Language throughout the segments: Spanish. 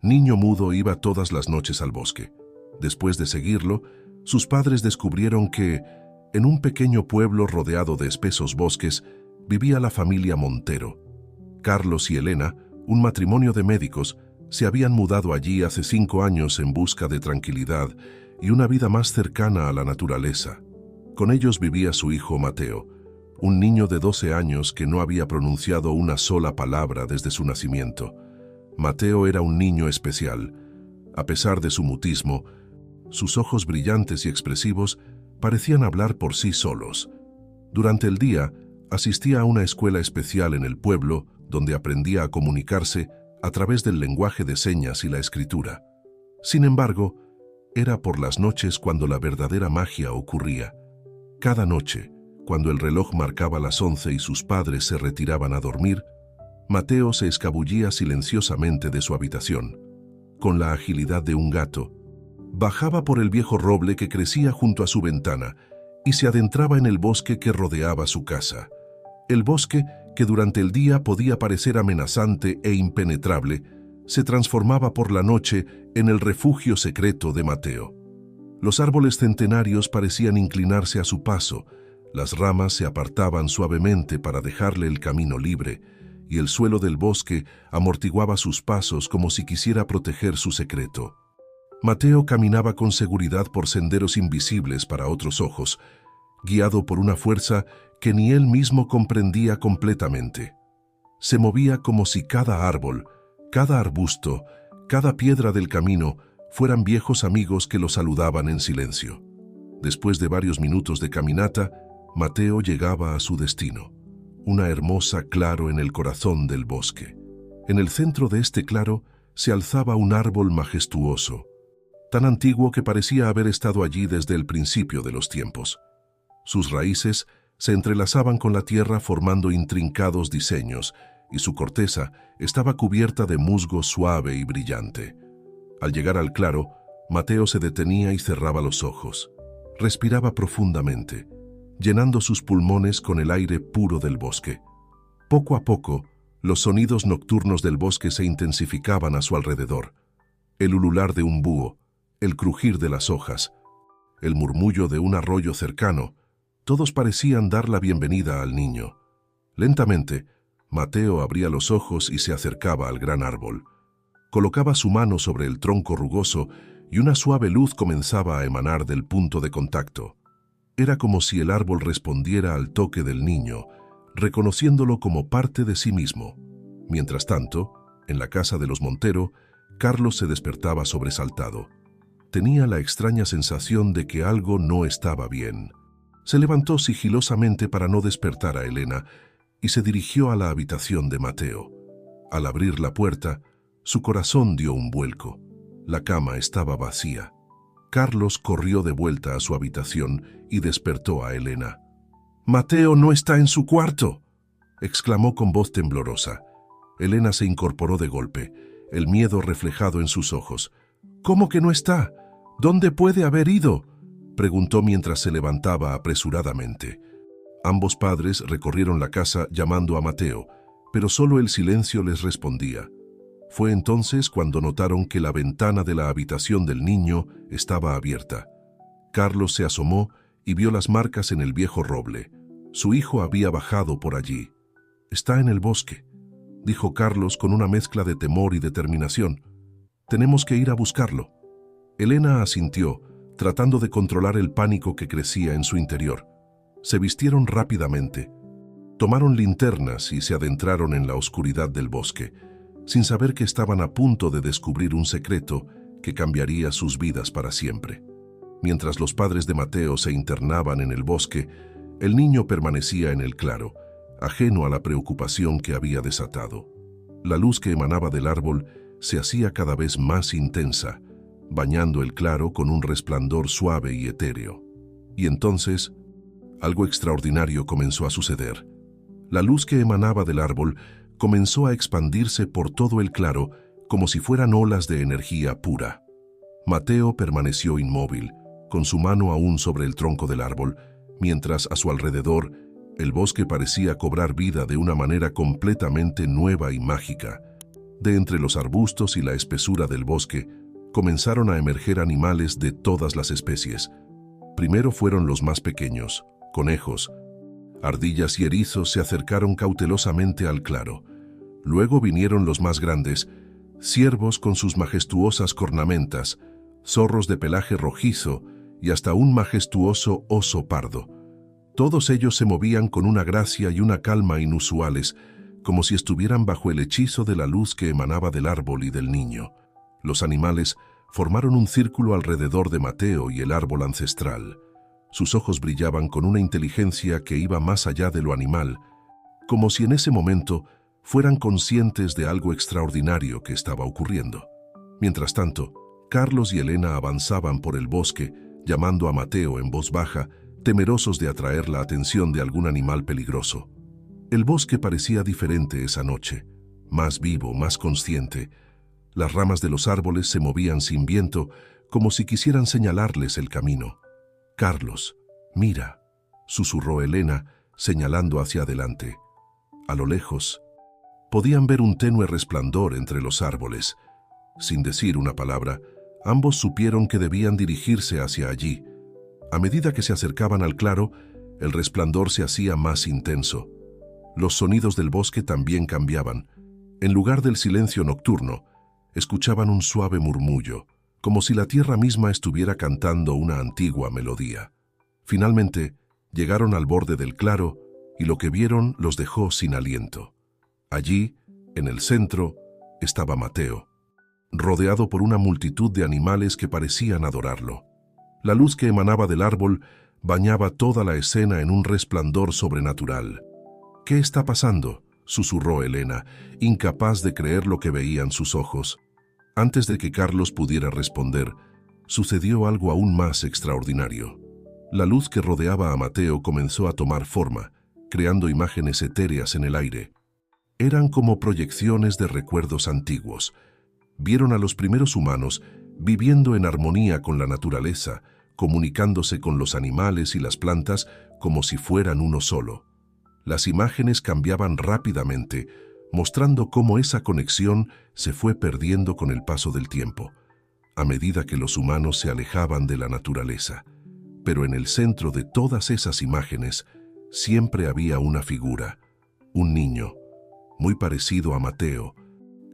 Niño mudo iba todas las noches al bosque. Después de seguirlo, sus padres descubrieron que, en un pequeño pueblo rodeado de espesos bosques, vivía la familia Montero. Carlos y Elena, un matrimonio de médicos, se habían mudado allí hace 5 años en busca de tranquilidad y una vida más cercana a la naturaleza. Con ellos vivía su hijo Mateo, un niño de 12 años que no había pronunciado una sola palabra desde su nacimiento. Mateo era un niño especial. A pesar de su mutismo, sus ojos brillantes y expresivos parecían hablar por sí solos. Durante el día, asistía a una escuela especial en el pueblo donde aprendía a comunicarse a través del lenguaje de señas y la escritura. Sin embargo, era por las noches cuando la verdadera magia ocurría. Cada noche, cuando el reloj marcaba las 11 y sus padres se retiraban a dormir, Mateo se escabullía silenciosamente de su habitación. Con la agilidad de un gato, bajaba por el viejo roble que crecía junto a su ventana y se adentraba en el bosque que rodeaba su casa. El bosque, que durante el día podía parecer amenazante e impenetrable, se transformaba por la noche en el refugio secreto de Mateo. Los árboles centenarios parecían inclinarse a su paso, las ramas se apartaban suavemente para dejarle el camino libre, y el suelo del bosque amortiguaba sus pasos como si quisiera proteger su secreto. Mateo caminaba con seguridad por senderos invisibles para otros ojos, guiado por una fuerza que ni él mismo comprendía completamente. Se movía como si cada árbol, cada arbusto, cada piedra del camino fueran viejos amigos que lo saludaban en silencio. Después de varios minutos de caminata, Mateo llegaba a su destino, una hermosa claro en el corazón del bosque. En el centro de este claro se alzaba un árbol majestuoso, tan antiguo que parecía haber estado allí desde el principio de los tiempos. Sus raíces se entrelazaban con la tierra formando intrincados diseños, y su corteza estaba cubierta de musgo suave y brillante. Al llegar al claro, Mateo se detenía y cerraba los ojos. Respiraba profundamente, llenando sus pulmones con el aire puro del bosque. Poco a poco, los sonidos nocturnos del bosque se intensificaban a su alrededor. El ulular de un búho, el crujir de las hojas, el murmullo de un arroyo cercano, todos parecían dar la bienvenida al niño. Lentamente, Mateo abría los ojos y se acercaba al gran árbol. Colocaba su mano sobre el tronco rugoso y una suave luz comenzaba a emanar del punto de contacto. Era como si el árbol respondiera al toque del niño, reconociéndolo como parte de sí mismo. Mientras tanto, en la casa de los Montero, Carlos se despertaba sobresaltado. Tenía la extraña sensación de que algo no estaba bien. Se levantó sigilosamente para no despertar a Elena y se dirigió a la habitación de Mateo. Al abrir la puerta, su corazón dio un vuelco. La cama estaba vacía. Carlos corrió de vuelta a su habitación y despertó a Elena. «¡Mateo no está en su cuarto!», exclamó con voz temblorosa. Elena se incorporó de golpe, el miedo reflejado en sus ojos. «¿Cómo que no está? ¿Dónde puede haber ido?», preguntó mientras se levantaba apresuradamente. Ambos padres recorrieron la casa llamando a Mateo, pero solo el silencio les respondía. Fue entonces cuando notaron que la ventana de la habitación del niño estaba abierta. Carlos se asomó y vio las marcas en el viejo roble. Su hijo había bajado por allí. «Está en el bosque», dijo Carlos con una mezcla de temor y determinación. «Tenemos que ir a buscarlo». Elena asintió, tratando de controlar el pánico que crecía en su interior. Se vistieron rápidamente. Tomaron linternas y se adentraron en la oscuridad del bosque, sin saber que estaban a punto de descubrir un secreto que cambiaría sus vidas para siempre. Mientras los padres de Mateo se internaban en el bosque, el niño permanecía en el claro, ajeno a la preocupación que había desatado. La luz que emanaba del árbol se hacía cada vez más intensa, bañando el claro con un resplandor suave y etéreo. Y entonces, algo extraordinario comenzó a suceder. La luz que emanaba del árbol comenzó a expandirse por todo el claro como si fueran olas de energía pura. Mateo permaneció inmóvil, con su mano aún sobre el tronco del árbol, mientras a su alrededor el bosque parecía cobrar vida de una manera completamente nueva y mágica. De entre los arbustos y la espesura del bosque, comenzaron a emerger animales de todas las especies. Primero fueron los más pequeños, conejos. Ardillas y erizos se acercaron cautelosamente al claro. Luego vinieron los más grandes, ciervos con sus majestuosas cornamentas, zorros de pelaje rojizo y hasta un majestuoso oso pardo. Todos ellos se movían con una gracia y una calma inusuales, como si estuvieran bajo el hechizo de la luz que emanaba del árbol y del niño. Los animales formaron un círculo alrededor de Mateo y el árbol ancestral. Sus ojos brillaban con una inteligencia que iba más allá de lo animal, como si en ese momento fueran conscientes de algo extraordinario que estaba ocurriendo. Mientras tanto, Carlos y Elena avanzaban por el bosque, llamando a Mateo en voz baja, temerosos de atraer la atención de algún animal peligroso. El bosque parecía diferente esa noche, más vivo, más consciente. Las ramas de los árboles se movían sin viento, como si quisieran señalarles el camino. «Carlos, mira», susurró Elena, señalando hacia adelante. A lo lejos, podían ver un tenue resplandor entre los árboles. Sin decir una palabra, ambos supieron que debían dirigirse hacia allí. A medida que se acercaban al claro, el resplandor se hacía más intenso. Los sonidos del bosque también cambiaban. En lugar del silencio nocturno, escuchaban un suave murmullo, como si la tierra misma estuviera cantando una antigua melodía. Finalmente, llegaron al borde del claro y lo que vieron los dejó sin aliento. Allí, en el centro, estaba Mateo, rodeado por una multitud de animales que parecían adorarlo. La luz que emanaba del árbol bañaba toda la escena en un resplandor sobrenatural. «¿Qué está pasando?», susurró Elena, incapaz de creer lo que veían sus ojos. Antes de que Carlos pudiera responder, sucedió algo aún más extraordinario. La luz que rodeaba a Mateo comenzó a tomar forma, creando imágenes etéreas en el aire. Eran como proyecciones de recuerdos antiguos. Vieron a los primeros humanos viviendo en armonía con la naturaleza, comunicándose con los animales y las plantas como si fueran uno solo. Las imágenes cambiaban rápidamente, mostrando cómo esa conexión se fue perdiendo con el paso del tiempo, a medida que los humanos se alejaban de la naturaleza. Pero en el centro de todas esas imágenes siempre había una figura, un niño, muy parecido a Mateo,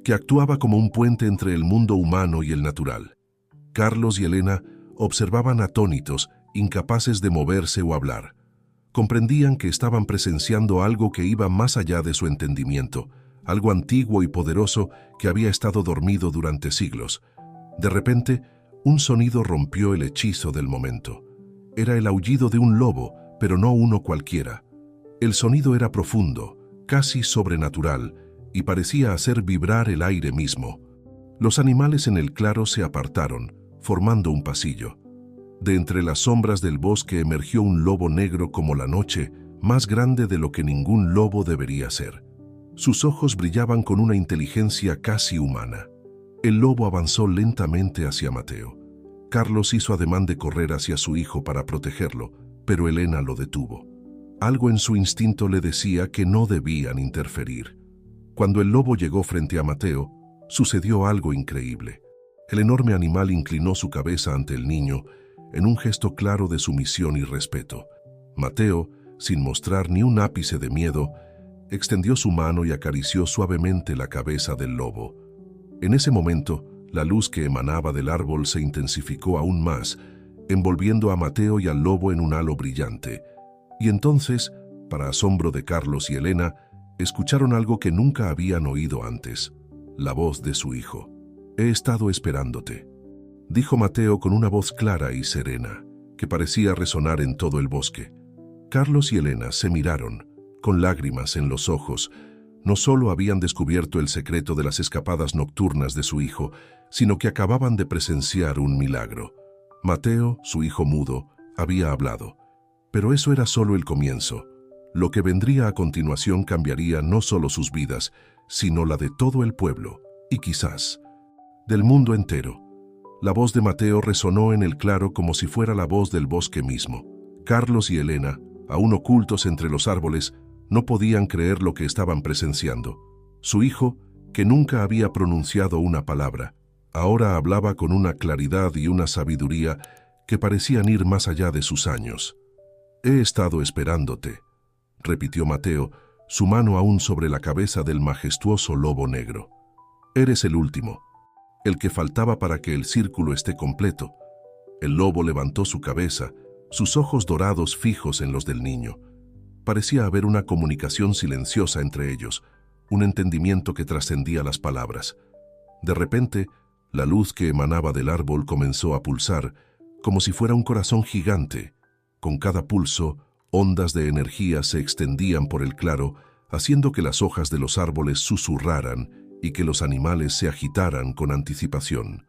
que actuaba como un puente entre el mundo humano y el natural. Carlos y Elena observaban atónitos, incapaces de moverse o hablar. Comprendían que estaban presenciando algo que iba más allá de su entendimiento, algo antiguo y poderoso que había estado dormido durante siglos. De repente, un sonido rompió el hechizo del momento. Era el aullido de un lobo, pero no uno cualquiera. El sonido era profundo, casi sobrenatural, y parecía hacer vibrar el aire mismo. Los animales en el claro se apartaron, formando un pasillo. De entre las sombras del bosque emergió un lobo negro como la noche, más grande de lo que ningún lobo debería ser. Sus ojos brillaban con una inteligencia casi humana. El lobo avanzó lentamente hacia Mateo. Carlos hizo ademán de correr hacia su hijo para protegerlo, pero Elena lo detuvo. Algo en su instinto le decía que no debían interferir. Cuando el lobo llegó frente a Mateo, sucedió algo increíble. El enorme animal inclinó su cabeza ante el niño, en un gesto claro de sumisión y respeto. Mateo, sin mostrar ni un ápice de miedo, extendió su mano y acarició suavemente la cabeza del lobo. En ese momento, la luz que emanaba del árbol se intensificó aún más, envolviendo a Mateo y al lobo en un halo brillante. Y entonces, para asombro de Carlos y Elena, escucharon algo que nunca habían oído antes, la voz de su hijo. «He estado esperándote», dijo Mateo con una voz clara y serena, que parecía resonar en todo el bosque. Carlos y Elena se miraron, con lágrimas en los ojos. No solo habían descubierto el secreto de las escapadas nocturnas de su hijo, sino que acababan de presenciar un milagro. Mateo, su hijo mudo, había hablado. Pero eso era solo el comienzo. Lo que vendría a continuación cambiaría no solo sus vidas, sino la de todo el pueblo, y quizás del mundo entero. La voz de Mateo resonó en el claro como si fuera la voz del bosque mismo. Carlos y Elena, aún ocultos entre los árboles, no podían creer lo que estaban presenciando. Su hijo, que nunca había pronunciado una palabra. Ahora hablaba con una claridad y una sabiduría que parecían ir más allá de sus años. «He estado esperándote», repitió Mateo, su mano aún sobre la cabeza del majestuoso lobo negro. «Eres el último, el que faltaba para que el círculo esté completo». El lobo levantó su cabeza, sus ojos dorados fijos en los del niño. Parecía haber una comunicación silenciosa entre ellos, un entendimiento que trascendía las palabras. De repente, la luz que emanaba del árbol comenzó a pulsar, como si fuera un corazón gigante. Con cada pulso, ondas de energía se extendían por el claro, haciendo que las hojas de los árboles susurraran y que los animales se agitaran con anticipación.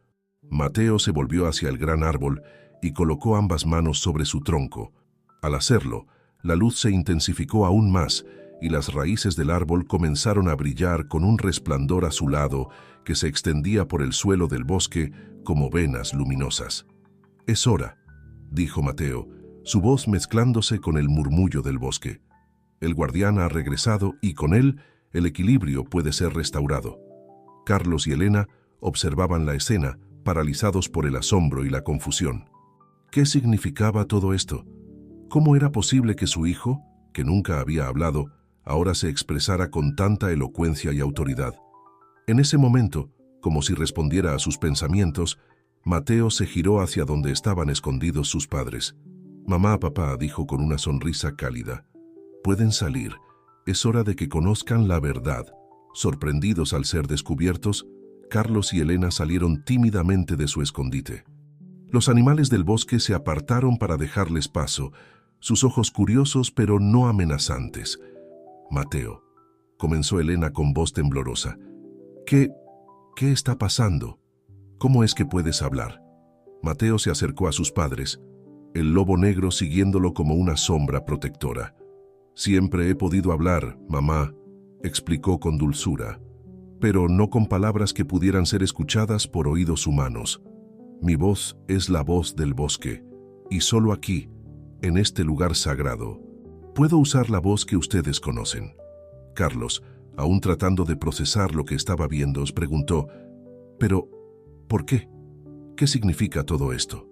Mateo se volvió hacia el gran árbol y colocó ambas manos sobre su tronco. Al hacerlo, la luz se intensificó aún más y las raíces del árbol comenzaron a brillar con un resplandor azulado que se extendía por el suelo del bosque como venas luminosas. «Es hora», dijo Mateo, su voz mezclándose con el murmullo del bosque. «El guardián ha regresado y con él el equilibrio puede ser restaurado». Carlos y Elena observaban la escena, paralizados por el asombro y la confusión. ¿Qué significaba todo esto? ¿Cómo era posible que su hijo, que nunca había hablado, ahora se expresara con tanta elocuencia y autoridad? En ese momento, como si respondiera a sus pensamientos, Mateo se giró hacia donde estaban escondidos sus padres. «Mamá, papá», dijo con una sonrisa cálida, «pueden salir. Es hora de que conozcan la verdad». Sorprendidos al ser descubiertos, Carlos y Elena salieron tímidamente de su escondite. Los animales del bosque se apartaron para dejarles paso, sus ojos curiosos pero no amenazantes. «Mateo», comenzó Elena con voz temblorosa, ¿Qué está pasando? ¿Cómo es que puedes hablar?» Mateo se acercó a sus padres, el lobo negro siguiéndolo como una sombra protectora. «Siempre he podido hablar, mamá», explicó con dulzura, «pero no con palabras que pudieran ser escuchadas por oídos humanos. Mi voz es la voz del bosque, y solo aquí, en este lugar sagrado, puedo usar la voz que ustedes conocen». Carlos, aún tratando de procesar lo que estaba viendo, preguntó, «¿Pero por qué? ¿Qué significa todo esto?»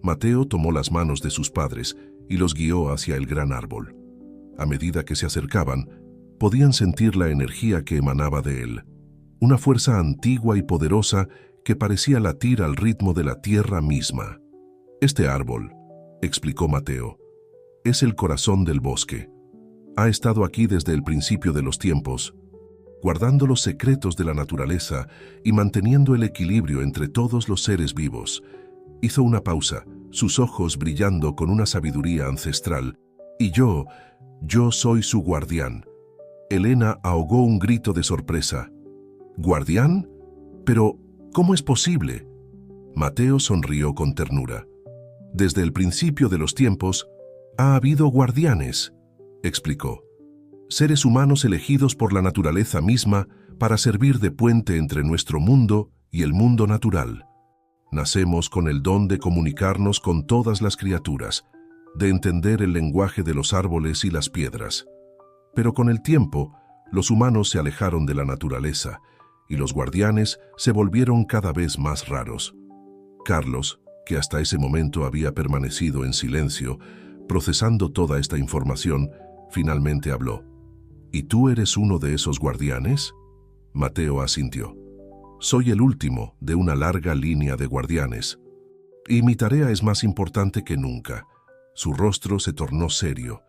Mateo tomó las manos de sus padres y los guió hacia el gran árbol. A medida que se acercaban, podían sentir la energía que emanaba de él, una fuerza antigua y poderosa que parecía latir al ritmo de la tierra misma. «Este árbol», explicó Mateo, «es el corazón del bosque. Ha estado aquí desde el principio de los tiempos, guardando los secretos de la naturaleza y manteniendo el equilibrio entre todos los seres vivos». Hizo una pausa, sus ojos brillando con una sabiduría ancestral. «Y yo soy su guardián». Elena ahogó un grito de sorpresa. «¿Guardián? Pero, ¿cómo es posible?» Mateo sonrió con ternura. «Desde el principio de los tiempos, ha habido guardianes», explicó. «Seres humanos elegidos por la naturaleza misma para servir de puente entre nuestro mundo y el mundo natural. Nacemos con el don de comunicarnos con todas las criaturas, de entender el lenguaje de los árboles y las piedras. Pero con el tiempo, los humanos se alejaron de la naturaleza y los guardianes se volvieron cada vez más raros». Carlos, que hasta ese momento había permanecido en silencio, procesando toda esta información, finalmente habló. «¿Y tú eres uno de esos guardianes?» Mateo asintió. «Soy el último de una larga línea de guardianes. Y mi tarea es más importante que nunca». Su rostro se tornó serio.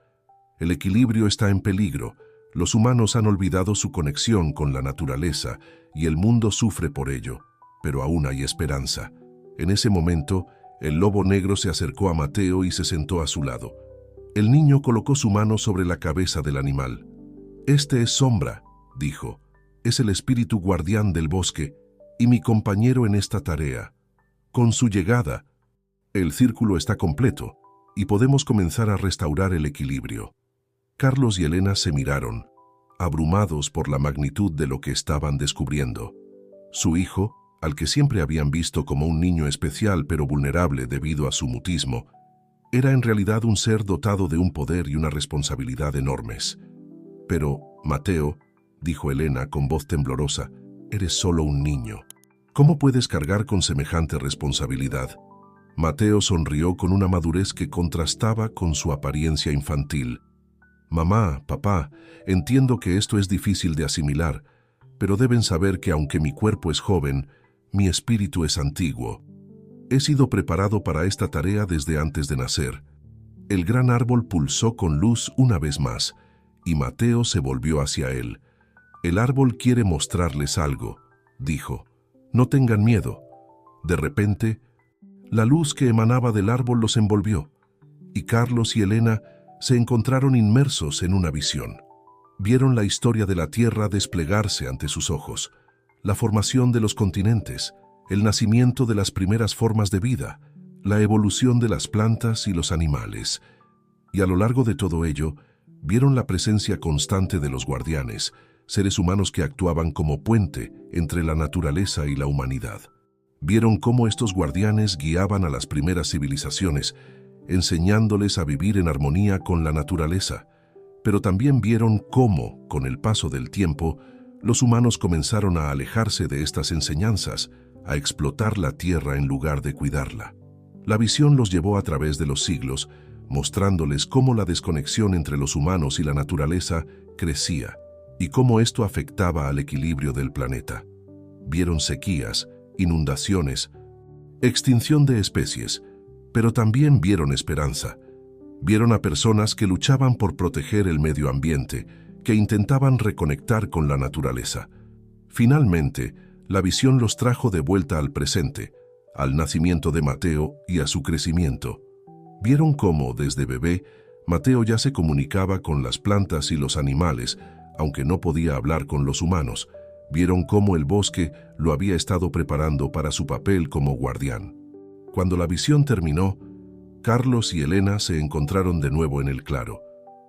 «El equilibrio está en peligro. Los humanos han olvidado su conexión con la naturaleza y el mundo sufre por ello, pero aún hay esperanza». En ese momento, el lobo negro se acercó a Mateo y se sentó a su lado. El niño colocó su mano sobre la cabeza del animal. «Este es Sombra», dijo. «Es el espíritu guardián del bosque y mi compañero en esta tarea. Con su llegada, el círculo está completo y podemos comenzar a restaurar el equilibrio». Carlos y Elena se miraron, abrumados por la magnitud de lo que estaban descubriendo. Su hijo, al que siempre habían visto como un niño especial pero vulnerable debido a su mutismo, era en realidad un ser dotado de un poder y una responsabilidad enormes. «Pero, Mateo», dijo Elena con voz temblorosa, eres solo un niño. ¿Cómo puedes cargar con semejante responsabilidad? Mateo sonrió con una madurez que contrastaba con su apariencia infantil. Mamá, papá, entiendo que esto es difícil de asimilar, pero deben saber que aunque mi cuerpo es joven, mi espíritu es antiguo. He sido preparado para esta tarea desde antes de nacer. El gran árbol pulsó con luz una vez más, y Mateo se volvió hacia él. El árbol quiere mostrarles algo, dijo. No tengan miedo. De repente, la luz que emanaba del árbol los envolvió, y Carlos y Elena se encontraron inmersos en una visión. Vieron la historia de la Tierra desplegarse ante sus ojos, la formación de los continentes, el nacimiento de las primeras formas de vida, la evolución de las plantas y los animales. Y a lo largo de todo ello, vieron la presencia constante de los guardianes, seres humanos que actuaban como puente entre la naturaleza y la humanidad. Vieron cómo estos guardianes guiaban a las primeras civilizaciones, enseñándoles a vivir en armonía con la naturaleza, pero también vieron cómo, con el paso del tiempo, los humanos comenzaron a alejarse de estas enseñanzas, a explotar la tierra en lugar de cuidarla. La visión los llevó a través de los siglos, mostrándoles cómo la desconexión entre los humanos y la naturaleza crecía y cómo esto afectaba al equilibrio del planeta. Vieron sequías, inundaciones, extinción de especies, pero también vieron esperanza. Vieron a personas que luchaban por proteger el medio ambiente, que intentaban reconectar con la naturaleza. Finalmente, la visión los trajo de vuelta al presente, al nacimiento de Mateo y a su crecimiento. Vieron cómo, desde bebé, Mateo ya se comunicaba con las plantas y los animales, aunque no podía hablar con los humanos. Vieron cómo el bosque lo había estado preparando para su papel como guardián. Cuando la visión terminó, Carlos y Elena se encontraron de nuevo en el claro,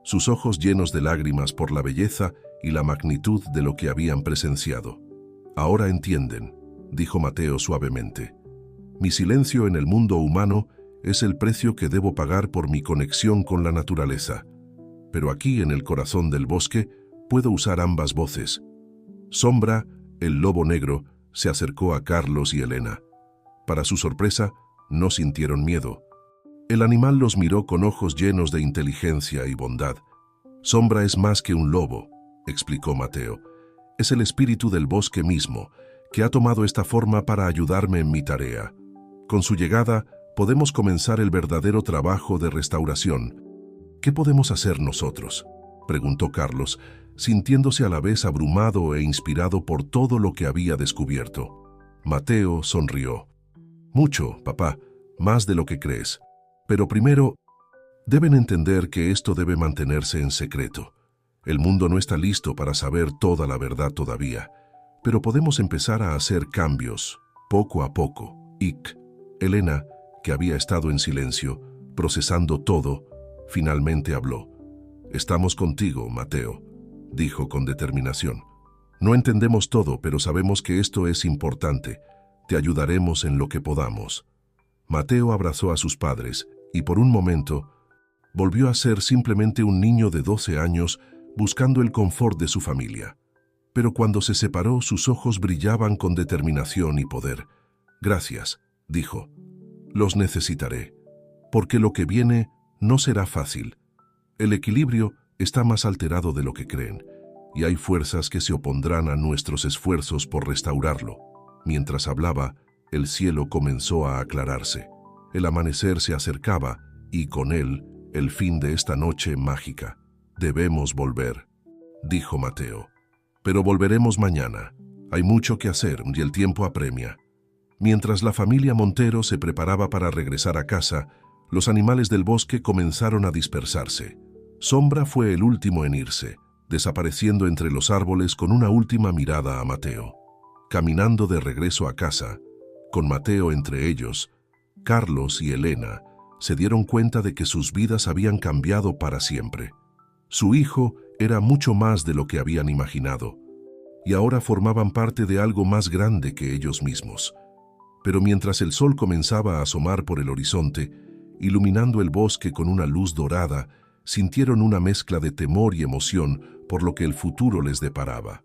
sus ojos llenos de lágrimas por la belleza y la magnitud de lo que habían presenciado. Ahora entienden, dijo Mateo suavemente. Mi silencio en el mundo humano es el precio que debo pagar por mi conexión con la naturaleza. Pero aquí, en el corazón del bosque, puedo usar ambas voces. Sombra, el lobo negro, se acercó a Carlos y Elena. Para su sorpresa, no sintieron miedo. El animal los miró con ojos llenos de inteligencia y bondad. Sombra es más que un lobo, explicó Mateo. Es el espíritu del bosque mismo, que ha tomado esta forma para ayudarme en mi tarea. Con su llegada, podemos comenzar el verdadero trabajo de restauración. ¿Qué podemos hacer nosotros?, preguntó Carlos, sintiéndose a la vez abrumado e inspirado por todo lo que había descubierto. Mateo sonrió. Mucho, papá, más de lo que crees. Pero primero, deben entender que esto debe mantenerse en secreto. El mundo no está listo para saber toda la verdad todavía, pero podemos empezar a hacer cambios, poco a poco. Elena, que había estado en silencio, procesando todo, finalmente habló. Estamos contigo, Mateo, dijo con determinación. No entendemos todo, pero sabemos que esto es importante. Te ayudaremos en lo que podamos. Mateo abrazó a sus padres y por un momento volvió a ser simplemente un niño de 12 años buscando el confort de su familia. Pero cuando se separó, sus ojos brillaban con determinación y poder. Gracias, dijo. Los necesitaré, porque lo que viene no será fácil. El equilibrio está más alterado de lo que creen, y hay fuerzas que se opondrán a nuestros esfuerzos por restaurarlo. Mientras hablaba, el cielo comenzó a aclararse. El amanecer se acercaba, y con él, el fin de esta noche mágica. Debemos volver, dijo Mateo. Pero volveremos mañana. Hay mucho que hacer y el tiempo apremia. Mientras la familia Montero se preparaba para regresar a casa, los animales del bosque comenzaron a dispersarse. Sombra fue el último en irse, desapareciendo entre los árboles con una última mirada a Mateo. Caminando de regreso a casa, con Mateo entre ellos, Carlos y Elena se dieron cuenta de que sus vidas habían cambiado para siempre. Su hijo era mucho más de lo que habían imaginado, y ahora formaban parte de algo más grande que ellos mismos. Pero mientras el sol comenzaba a asomar por el horizonte, iluminando el bosque con una luz dorada, sintieron una mezcla de temor y emoción por lo que el futuro les deparaba.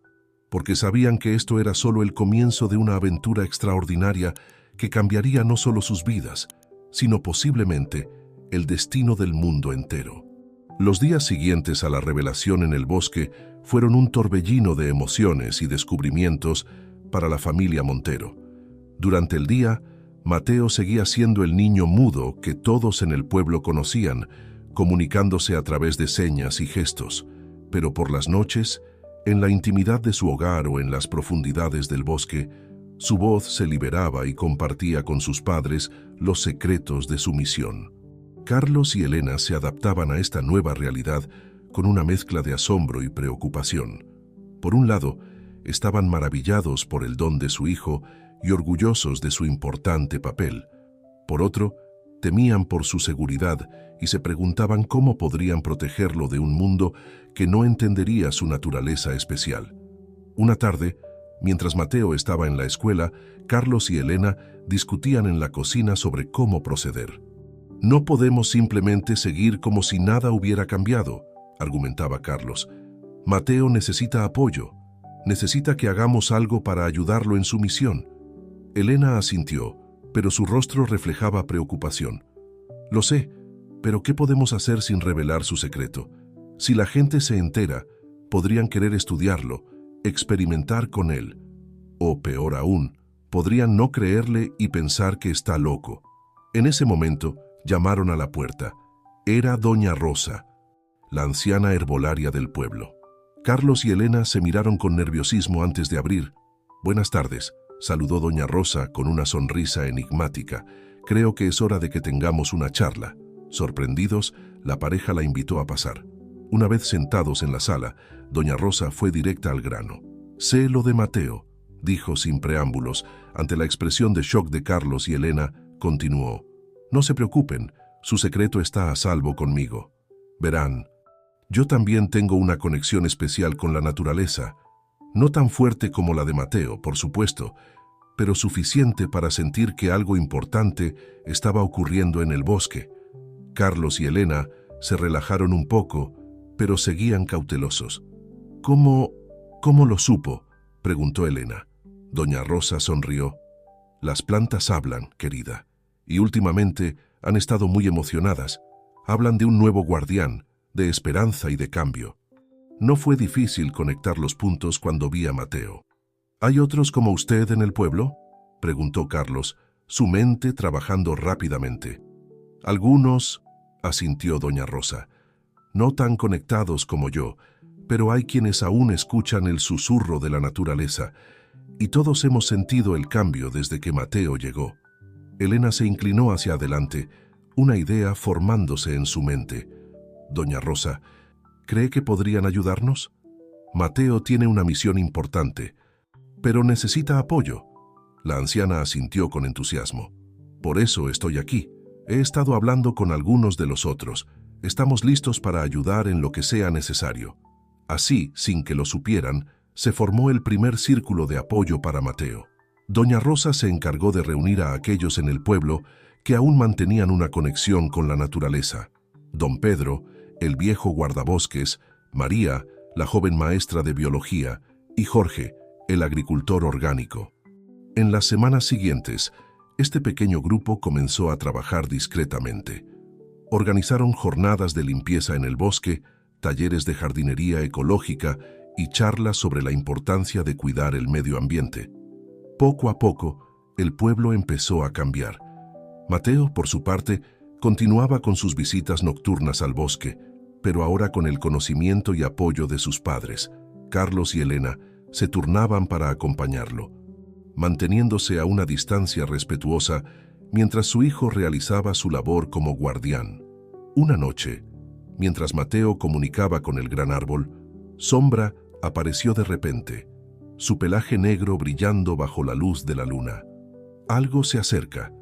porque sabían que esto era solo el comienzo de una aventura extraordinaria que cambiaría no solo sus vidas, sino posiblemente el destino del mundo entero. Los días siguientes a la revelación en el bosque fueron un torbellino de emociones y descubrimientos para la familia Montero. Durante el día, Mateo seguía siendo el niño mudo que todos en el pueblo conocían, comunicándose a través de señas y gestos, pero por las noches, en la intimidad de su hogar o en las profundidades del bosque, su voz se liberaba y compartía con sus padres los secretos de su misión. Carlos y Elena se adaptaban a esta nueva realidad con una mezcla de asombro y preocupación. Por un lado, estaban maravillados por el don de su hijo y orgullosos de su importante papel. Por otro, temían por su seguridad y se preguntaban cómo podrían protegerlo de un mundo que no entendería su naturaleza especial. Una tarde, mientras Mateo estaba en la escuela, Carlos y Elena discutían en la cocina sobre cómo proceder. «No podemos simplemente seguir como si nada hubiera cambiado», argumentaba Carlos. «Mateo necesita apoyo. Necesita que hagamos algo para ayudarlo en su misión». Elena asintió, pero su rostro reflejaba preocupación. «Lo sé, pero ¿qué podemos hacer sin revelar su secreto? Si la gente se entera, podrían querer estudiarlo, experimentar con él. O peor aún, podrían no creerle y pensar que está loco». En ese momento, llamaron a la puerta. Era Doña Rosa, la anciana herbolaria del pueblo. Carlos y Elena se miraron con nerviosismo antes de abrir. «Buenas tardes», saludó Doña Rosa con una sonrisa enigmática. «Creo que es hora de que tengamos una charla». Sorprendidos, la pareja la invitó a pasar. Una vez sentados en la sala, Doña Rosa fue directa al grano. «Sé lo de Mateo», dijo sin preámbulos. Ante la expresión de shock de Carlos y Elena, continuó. «No se preocupen, su secreto está a salvo conmigo. Verán, yo también tengo una conexión especial con la naturaleza, no tan fuerte como la de Mateo, por supuesto, pero suficiente para sentir que algo importante estaba ocurriendo en el bosque». Carlos y Elena se relajaron un poco, pero seguían cautelosos. «¿Cómo lo supo?», preguntó Elena. Doña Rosa sonrió. «Las plantas hablan, querida. Y últimamente han estado muy emocionadas. Hablan de un nuevo guardián, de esperanza y de cambio». No fue difícil conectar los puntos cuando vi a Mateo. «¿Hay otros como usted en el pueblo?», preguntó Carlos, su mente trabajando rápidamente. «Algunos», asintió Doña Rosa, «no tan conectados como yo, pero hay quienes aún escuchan el susurro de la naturaleza, y todos hemos sentido el cambio desde que Mateo llegó». Elena se inclinó hacia adelante, una idea formándose en su mente. «Doña Rosa, ¿cree que podrían ayudarnos? Mateo tiene una misión importante, pero necesita apoyo». La anciana asintió con entusiasmo. «Por eso estoy aquí. He estado hablando con algunos de los otros. Estamos listos para ayudar en lo que sea necesario». Así, sin que lo supieran, se formó el primer círculo de apoyo para Mateo. Doña Rosa se encargó de reunir a aquellos en el pueblo que aún mantenían una conexión con la naturaleza. Don Pedro, el viejo guardabosques, María, la joven maestra de biología, y Jorge, el agricultor orgánico. En las semanas siguientes, este pequeño grupo comenzó a trabajar discretamente. Organizaron jornadas de limpieza en el bosque, talleres de jardinería ecológica y charlas sobre la importancia de cuidar el medio ambiente. Poco a poco, el pueblo empezó a cambiar. Mateo, por su parte, continuaba con sus visitas nocturnas al bosque, pero ahora con el conocimiento y apoyo de sus padres. Carlos y Elena se turnaban para acompañarlo, manteniéndose a una distancia respetuosa mientras su hijo realizaba su labor como guardián. Una noche, mientras Mateo comunicaba con el gran árbol, Sombra apareció de repente, su pelaje negro brillando bajo la luz de la luna. «Algo se acerca»,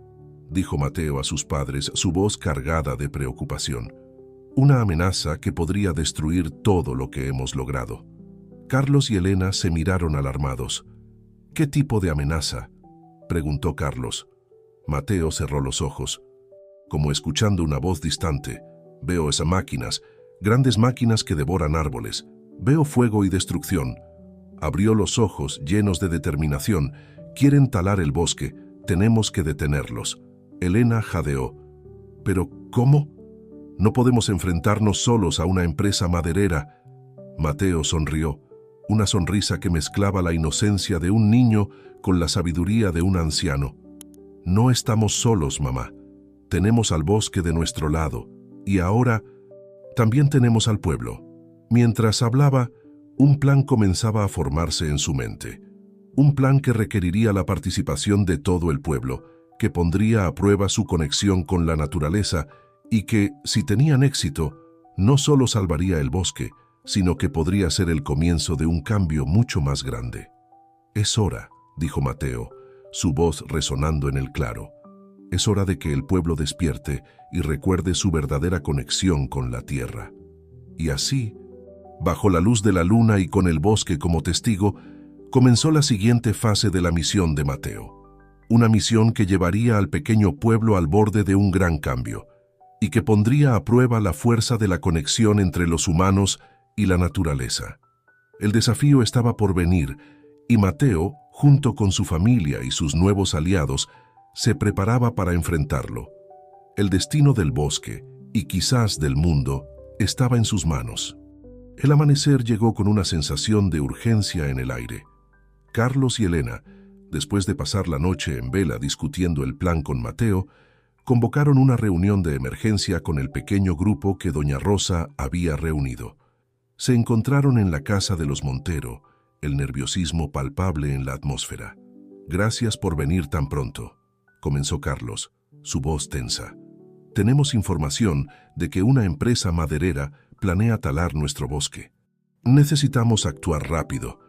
dijo Mateo a sus padres, su voz cargada de preocupación. «Una amenaza que podría destruir todo lo que hemos logrado». Carlos y Elena se miraron alarmados. «¿Qué tipo de amenaza?», preguntó Carlos. Mateo cerró los ojos. Como escuchando una voz distante, «Veo esas máquinas, grandes máquinas que devoran árboles. Veo fuego y destrucción. Abrió los ojos llenos de determinación. Quieren talar el bosque. Tenemos que detenerlos. Elena jadeó. ¿Pero cómo? No podemos enfrentarnos solos a una empresa maderera. Mateo sonrió, una sonrisa que mezclaba la inocencia de un niño con la sabiduría de un anciano. No estamos solos, mamá. Tenemos al bosque de nuestro lado, y ahora también tenemos al pueblo. Mientras hablaba, un plan comenzaba a formarse en su mente. Un plan que requeriría la participación de todo el pueblo, que pondría a prueba su conexión con la naturaleza y que, si tenían éxito, no solo salvaría el bosque, sino que podría ser el comienzo de un cambio mucho más grande. «Es hora», dijo Mateo, su voz resonando en el claro. «Es hora de que el pueblo despierte y recuerde su verdadera conexión con la tierra». Y así, bajo la luz de la luna y con el bosque como testigo, comenzó la siguiente fase de la misión de Mateo. Una misión que llevaría al pequeño pueblo al borde de un gran cambio, y que pondría a prueba la fuerza de la conexión entre los humanos y la naturaleza. El desafío estaba por venir, y Mateo, junto con su familia y sus nuevos aliados, se preparaba para enfrentarlo. El destino del bosque, y quizás del mundo, estaba en sus manos. El amanecer llegó con una sensación de urgencia en el aire. Carlos y Elena, después de pasar la noche en vela discutiendo el plan con Mateo, convocaron una reunión de emergencia con el pequeño grupo que doña Rosa había reunido. Se encontraron en la casa de los Montero, el nerviosismo palpable en la atmósfera. «Gracias por venir tan pronto», comenzó Carlos, su voz tensa. «Tenemos información de que una empresa maderera planea talar nuestro bosque. Necesitamos actuar rápido».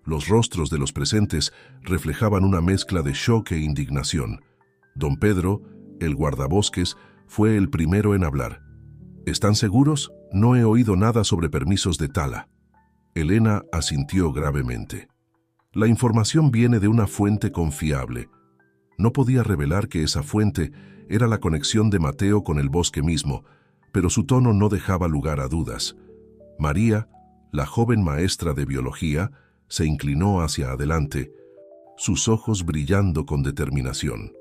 Los rostros de los presentes reflejaban una mezcla de shock e indignación. Don Pedro, el guardabosques, fue el primero en hablar. «¿Están seguros? No he oído nada sobre permisos de tala». Elena asintió gravemente. «La información viene de una fuente confiable». No podía revelar que esa fuente era la conexión de Mateo con el bosque mismo, pero su tono no dejaba lugar a dudas. María, la joven maestra de biología, se inclinó hacia adelante, sus ojos brillando con determinación.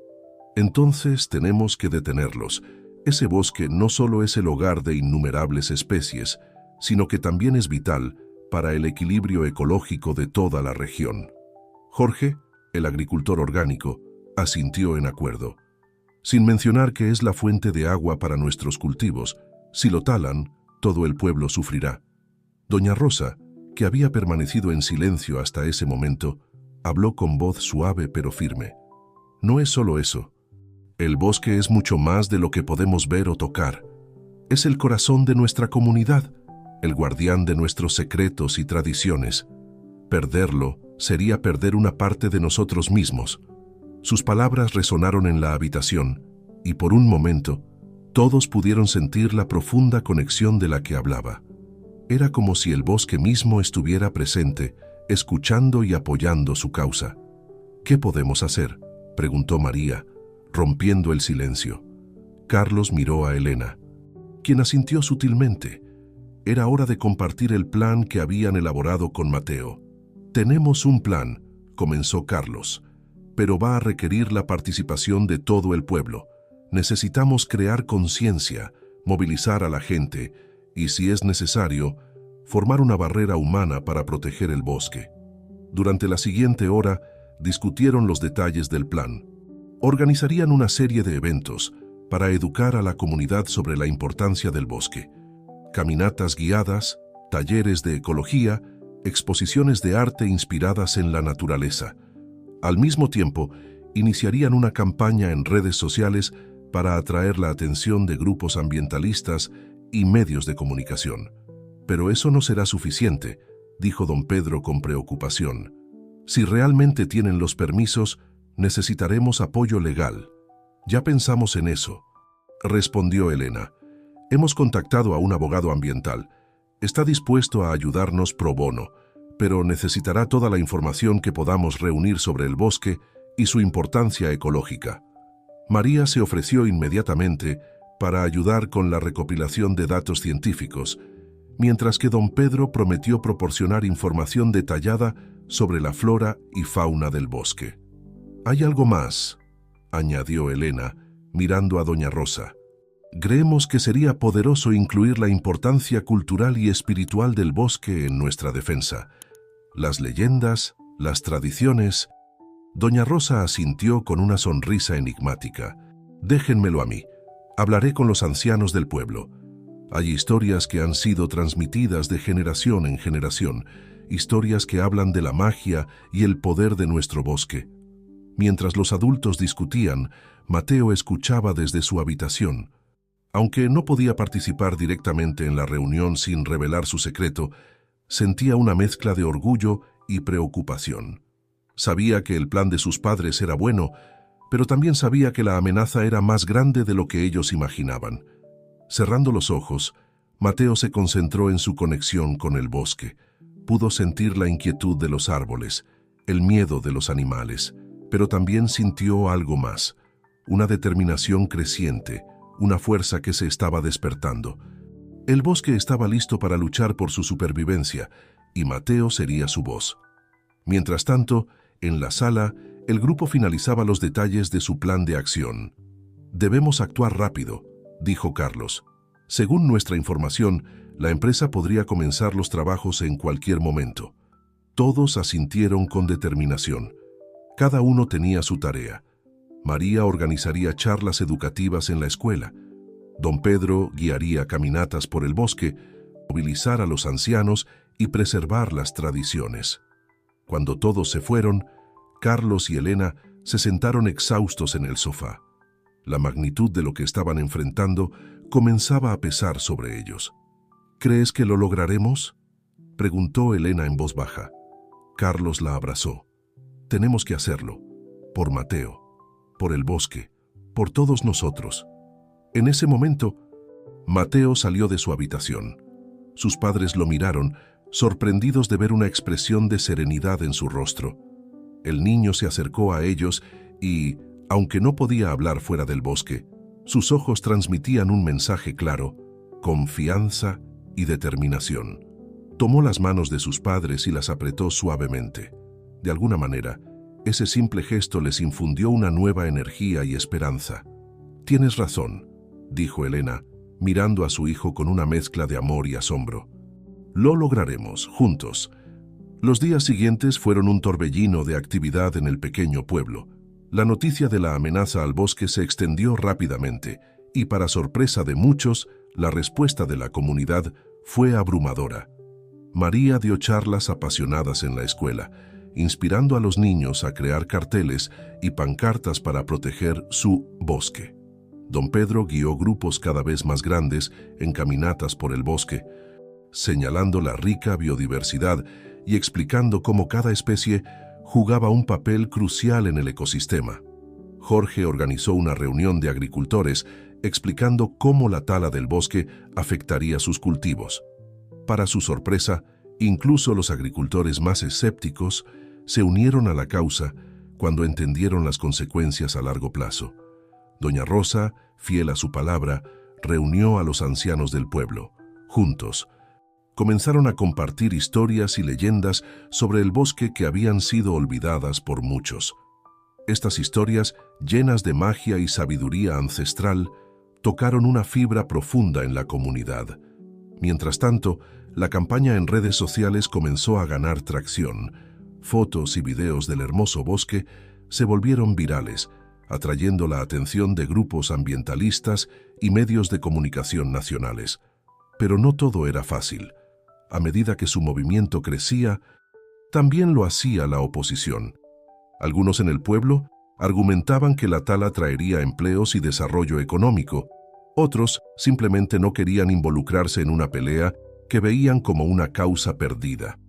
«Entonces tenemos que detenerlos. Ese bosque no solo es el hogar de innumerables especies, sino que también es vital para el equilibrio ecológico de toda la región». Jorge, el agricultor orgánico, asintió en acuerdo. «Sin mencionar que es la fuente de agua para nuestros cultivos. Si lo talan, todo el pueblo sufrirá». Doña Rosa, que había permanecido en silencio hasta ese momento, habló con voz suave pero firme. «No es solo eso. El bosque es mucho más de lo que podemos ver o tocar. Es el corazón de nuestra comunidad, el guardián de nuestros secretos y tradiciones. Perderlo sería perder una parte de nosotros mismos». Sus palabras resonaron en la habitación, y por un momento, todos pudieron sentir la profunda conexión de la que hablaba. Era como si el bosque mismo estuviera presente, escuchando y apoyando su causa. «¿Qué podemos hacer?», preguntó María, rompiendo el silencio. Carlos miró a Elena, quien asintió sutilmente. Era hora de compartir el plan que habían elaborado con Mateo. «Tenemos un plan», comenzó Carlos, «pero va a requerir la participación de todo el pueblo. Necesitamos crear conciencia, movilizar a la gente y, si es necesario, formar una barrera humana para proteger el bosque». Durante la siguiente hora, discutieron los detalles del plan. Organizarían una serie de eventos para educar a la comunidad sobre la importancia del bosque. Caminatas guiadas, talleres de ecología, exposiciones de arte inspiradas en la naturaleza. Al mismo tiempo, iniciarían una campaña en redes sociales para atraer la atención de grupos ambientalistas y medios de comunicación. «Pero eso no será suficiente», dijo don Pedro con preocupación. «Si realmente tienen los permisos, necesitaremos apoyo legal». «Ya pensamos en eso», respondió Elena. «Hemos contactado a un abogado ambiental. Está dispuesto a ayudarnos pro bono, pero necesitará toda la información que podamos reunir sobre el bosque y su importancia ecológica». María se ofreció inmediatamente para ayudar con la recopilación de datos científicos, mientras que don Pedro prometió proporcionar información detallada sobre la flora y fauna del bosque. «Hay algo más», añadió Elena, mirando a doña Rosa. «Creemos que sería poderoso incluir la importancia cultural y espiritual del bosque en nuestra defensa. Las leyendas, las tradiciones». Doña Rosa asintió con una sonrisa enigmática. «Déjenmelo a mí. Hablaré con los ancianos del pueblo. Hay historias que han sido transmitidas de generación en generación, historias que hablan de la magia y el poder de nuestro bosque». Mientras los adultos discutían, Mateo escuchaba desde su habitación. Aunque no podía participar directamente en la reunión sin revelar su secreto, sentía una mezcla de orgullo y preocupación. Sabía que el plan de sus padres era bueno, pero también sabía que la amenaza era más grande de lo que ellos imaginaban. Cerrando los ojos, Mateo se concentró en su conexión con el bosque. Pudo sentir la inquietud de los árboles, el miedo de los animales, pero también sintió algo más, una determinación creciente, una fuerza que se estaba despertando. El bosque estaba listo para luchar por su supervivencia, y Mateo sería su voz. Mientras tanto, en la sala, el grupo finalizaba los detalles de su plan de acción. «Debemos actuar rápido», dijo Carlos. «Según nuestra información, la empresa podría comenzar los trabajos en cualquier momento». Todos asintieron con determinación. Cada uno tenía su tarea. María organizaría charlas educativas en la escuela. Don Pedro guiaría caminatas por el bosque, movilizar a los ancianos y preservar las tradiciones. Cuando todos se fueron, Carlos y Elena se sentaron exhaustos en el sofá. La magnitud de lo que estaban enfrentando comenzaba a pesar sobre ellos. «¿Crees que lo lograremos?», preguntó Elena en voz baja. Carlos la abrazó. «Tenemos que hacerlo, por Mateo, por el bosque, por todos nosotros». En ese momento, Mateo salió de su habitación. Sus padres lo miraron, sorprendidos de ver una expresión de serenidad en su rostro. El niño se acercó a ellos y, aunque no podía hablar fuera del bosque, sus ojos transmitían un mensaje claro: confianza y determinación. Tomó las manos de sus padres y las apretó suavemente. De alguna manera, ese simple gesto les infundió una nueva energía y esperanza. «Tienes razón», dijo Elena, mirando a su hijo con una mezcla de amor y asombro. «Lo lograremos, juntos». Los días siguientes fueron un torbellino de actividad en el pequeño pueblo. La noticia de la amenaza al bosque se extendió rápidamente y, para sorpresa de muchos, la respuesta de la comunidad fue abrumadora. María dio charlas apasionadas en la escuela, inspirando a los niños a crear carteles y pancartas para proteger su bosque. Don Pedro guió grupos cada vez más grandes en caminatas por el bosque, señalando la rica biodiversidad y explicando cómo cada especie jugaba un papel crucial en el ecosistema. Jorge organizó una reunión de agricultores explicando cómo la tala del bosque afectaría sus cultivos. Para su sorpresa, incluso los agricultores más escépticos se unieron a la causa cuando entendieron las consecuencias a largo plazo. Doña Rosa, fiel a su palabra, reunió a los ancianos del pueblo. Juntos, comenzaron a compartir historias y leyendas sobre el bosque que habían sido olvidadas por muchos. Estas historias, llenas de magia y sabiduría ancestral, tocaron una fibra profunda en la comunidad. Mientras tanto, la campaña en redes sociales comenzó a ganar tracción. Fotos y videos del hermoso bosque se volvieron virales, atrayendo la atención de grupos ambientalistas y medios de comunicación nacionales. Pero no todo era fácil. A medida que su movimiento crecía, también lo hacía la oposición. Algunos en el pueblo argumentaban que la tala traería empleos y desarrollo económico. Otros simplemente no querían involucrarse en una pelea que veían como una causa perdida.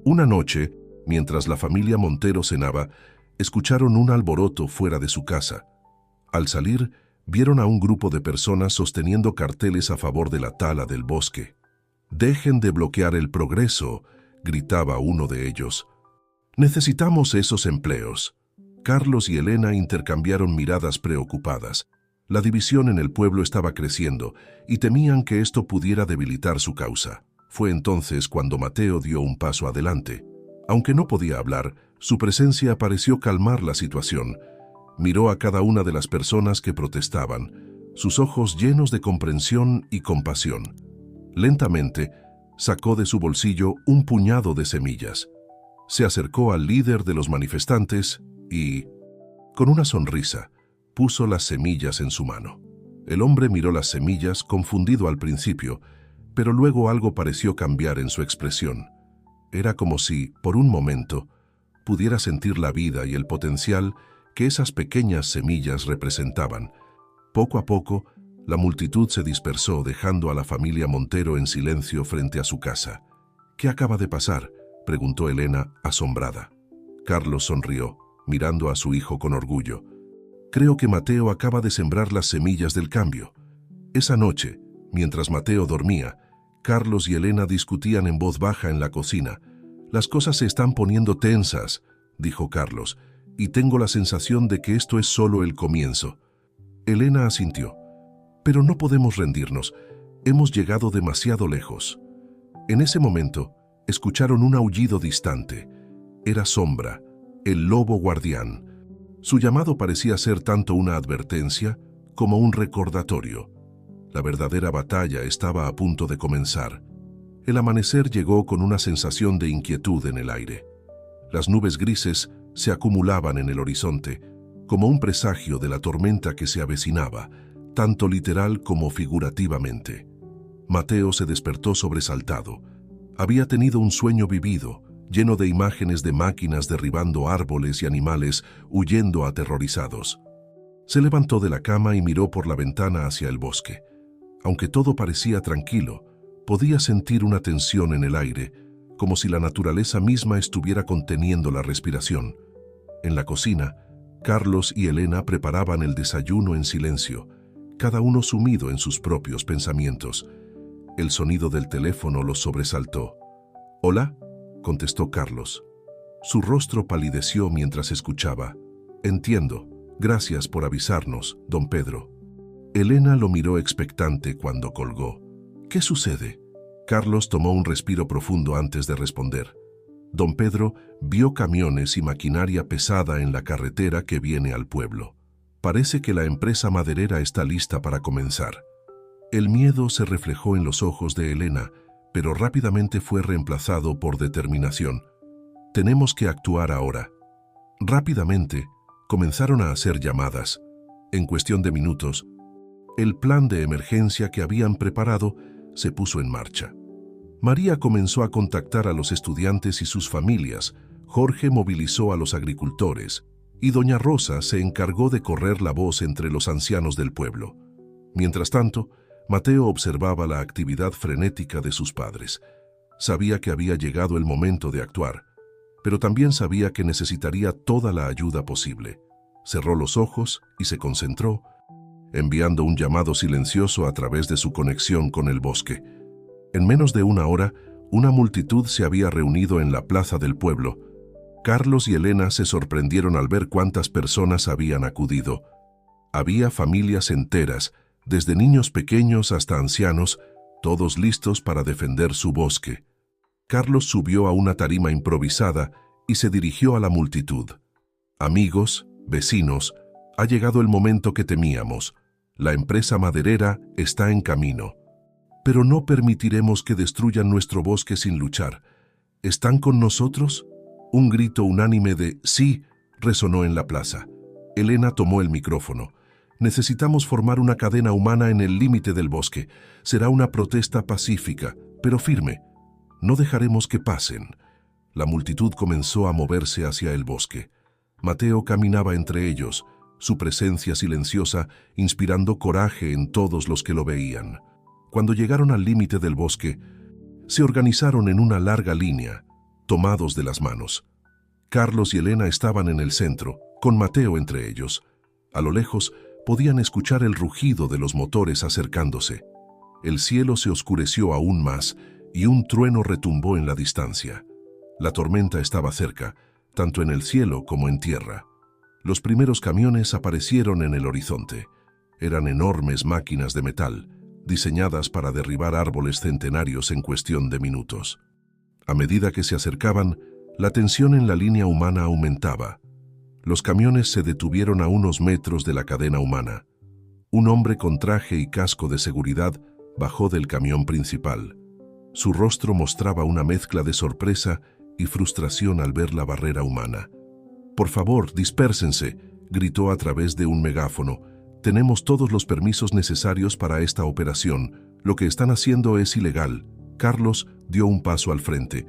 Una noche, mientras la familia Montero cenaba, escucharon un alboroto fuera de su casa. Al salir, vieron a un grupo de personas sosteniendo carteles a favor de la tala del bosque. «Dejen de bloquear el progreso», gritaba uno de ellos. «Necesitamos esos empleos». Carlos y Elena intercambiaron miradas preocupadas. La división en el pueblo estaba creciendo y temían que esto pudiera debilitar su causa. Fue entonces cuando Mateo dio un paso adelante. Aunque no podía hablar, su presencia pareció calmar la situación. Miró a cada una de las personas que protestaban, sus ojos llenos de comprensión y compasión. Lentamente, sacó de su bolsillo un puñado de semillas. Se acercó al líder de los manifestantes y, con una sonrisa, puso las semillas en su mano. El hombre miró las semillas, confundido al principio, pero luego algo pareció cambiar en su expresión. Era como si, por un momento, pudiera sentir la vida y el potencial que esas pequeñas semillas representaban. Poco a poco, la multitud se dispersó, dejando a la familia Montero en silencio frente a su casa. «¿Qué acaba de pasar?», preguntó Elena, asombrada. Carlos sonrió, mirando a su hijo con orgullo. «Creo que Mateo acaba de sembrar las semillas del cambio». Esa noche, mientras Mateo dormía, Carlos y Elena discutían en voz baja en la cocina. «Las cosas se están poniendo tensas», dijo Carlos, «y tengo la sensación de que esto es solo el comienzo». Elena asintió. «Pero no podemos rendirnos. Hemos llegado demasiado lejos». En ese momento, escucharon un aullido distante. Era Sombra, el lobo guardián. Su llamado parecía ser tanto una advertencia como un recordatorio. La verdadera batalla estaba a punto de comenzar. El amanecer llegó con una sensación de inquietud en el aire. Las nubes grises se acumulaban en el horizonte, como un presagio de la tormenta que se avecinaba, tanto literal como figurativamente. Mateo se despertó sobresaltado. Había tenido un sueño vivido, lleno de imágenes de máquinas derribando árboles y animales huyendo aterrorizados. Se levantó de la cama y miró por la ventana hacia el bosque. Aunque todo parecía tranquilo, podía sentir una tensión en el aire, como si la naturaleza misma estuviera conteniendo la respiración. En la cocina, Carlos y Elena preparaban el desayuno en silencio, cada uno sumido en sus propios pensamientos. El sonido del teléfono los sobresaltó. «¿Hola?», contestó Carlos. Su rostro palideció mientras escuchaba. «Entiendo. Gracias por avisarnos, don Pedro». Elena lo miró expectante cuando colgó. «¿Qué sucede?». Carlos tomó un respiro profundo antes de responder. Don Pedro vio camiones y maquinaria pesada en la carretera que viene al pueblo. Parece que la empresa maderera está lista para comenzar. El miedo se reflejó en los ojos de Elena, pero rápidamente fue reemplazado por determinación. «Tenemos que actuar ahora». Rápidamente, comenzaron a hacer llamadas. En cuestión de minutos, el plan de emergencia que habían preparado se puso en marcha. María comenzó a contactar a los estudiantes y sus familias, Jorge movilizó a los agricultores, y doña Rosa se encargó de correr la voz entre los ancianos del pueblo. Mientras tanto, Mateo observaba la actividad frenética de sus padres. Sabía que había llegado el momento de actuar, pero también sabía que necesitaría toda la ayuda posible. Cerró los ojos y se concentró, enviando un llamado silencioso a través de su conexión con el bosque. En menos de una hora, una multitud se había reunido en la plaza del pueblo. Carlos y Elena se sorprendieron al ver cuántas personas habían acudido. Había familias enteras, desde niños pequeños hasta ancianos, todos listos para defender su bosque. Carlos subió a una tarima improvisada y se dirigió a la multitud. «Amigos, vecinos, ha llegado el momento que temíamos. La empresa maderera está en camino. Pero no permitiremos que destruyan nuestro bosque sin luchar. ¿Están con nosotros?». Un grito unánime de «sí» resonó en la plaza. Elena tomó el micrófono. «Necesitamos formar una cadena humana en el límite del bosque. Será una protesta pacífica, pero firme. No dejaremos que pasen». La multitud comenzó a moverse hacia el bosque. Mateo caminaba entre ellos, su presencia silenciosa inspirando coraje en todos los que lo veían. Cuando llegaron al límite del bosque, se organizaron en una larga línea, tomados de las manos. Carlos y Elena estaban en el centro, con Mateo entre ellos. A lo lejos, podían escuchar el rugido de los motores acercándose. El cielo se oscureció aún más y un trueno retumbó en la distancia. La tormenta estaba cerca, tanto en el cielo como en tierra. Los primeros camiones aparecieron en el horizonte. Eran enormes máquinas de metal, diseñadas para derribar árboles centenarios en cuestión de minutos. A medida que se acercaban, La tensión en la línea humana aumentaba. Los camiones se detuvieron a unos metros de la cadena humana. Un hombre con traje y casco de seguridad bajó del camión principal. Su rostro mostraba una mezcla de sorpresa y frustración al ver la barrera humana. «Por favor, dispérsense», gritó a través de un megáfono. «Tenemos todos los permisos necesarios para esta operación. Lo que están haciendo es ilegal». Carlos dio un paso al frente.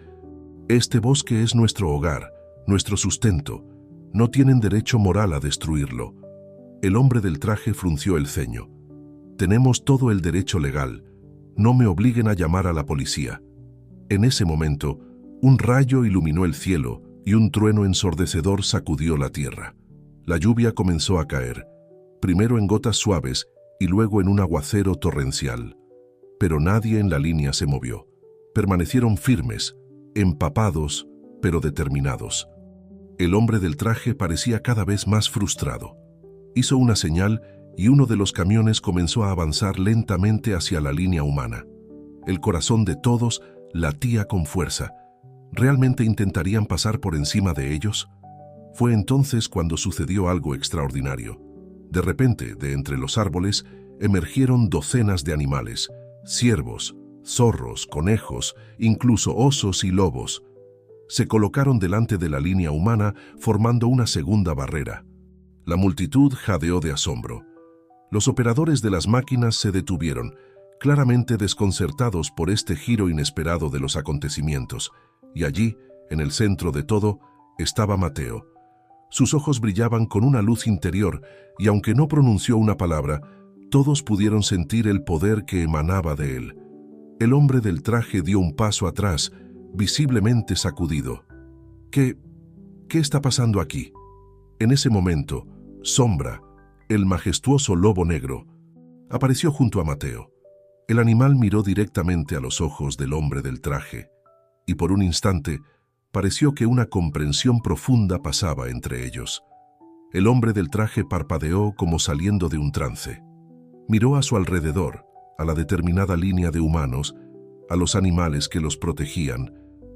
«Este bosque es nuestro hogar, nuestro sustento. No tienen derecho moral a destruirlo». El hombre del traje frunció el ceño. «Tenemos todo el derecho legal. No me obliguen a llamar a la policía». En ese momento, un rayo iluminó el cielo y un trueno ensordecedor sacudió la tierra. La lluvia comenzó a caer, primero en gotas suaves y luego en un aguacero torrencial. Pero nadie en la línea se movió. Permanecieron firmes, empapados, pero determinados. El hombre del traje parecía cada vez más frustrado. Hizo una señal y uno de los camiones comenzó a avanzar lentamente hacia la línea humana. El corazón de todos latía con fuerza. ¿Realmente intentarían pasar por encima de ellos? Fue entonces cuando sucedió algo extraordinario. De repente, de entre los árboles, emergieron docenas de animales: ciervos, zorros, conejos, incluso osos y lobos. Se colocaron delante de la línea humana, formando una segunda barrera. La multitud jadeó de asombro. Los operadores de las máquinas se detuvieron, claramente desconcertados por este giro inesperado de los acontecimientos. Y allí, en el centro de todo, estaba Mateo. Sus ojos brillaban con una luz interior, y aunque no pronunció una palabra, todos pudieron sentir el poder que emanaba de él. El hombre del traje dio un paso atrás, visiblemente sacudido. ¿Qué está pasando aquí? En ese momento, Sombra, el majestuoso lobo negro, apareció junto a Mateo. El animal miró directamente a los ojos del hombre del traje, y por un instante pareció que una comprensión profunda pasaba entre ellos. El hombre del traje parpadeó como saliendo de un trance. Miró a su alrededor, a la determinada línea de humanos, a los animales que los protegían,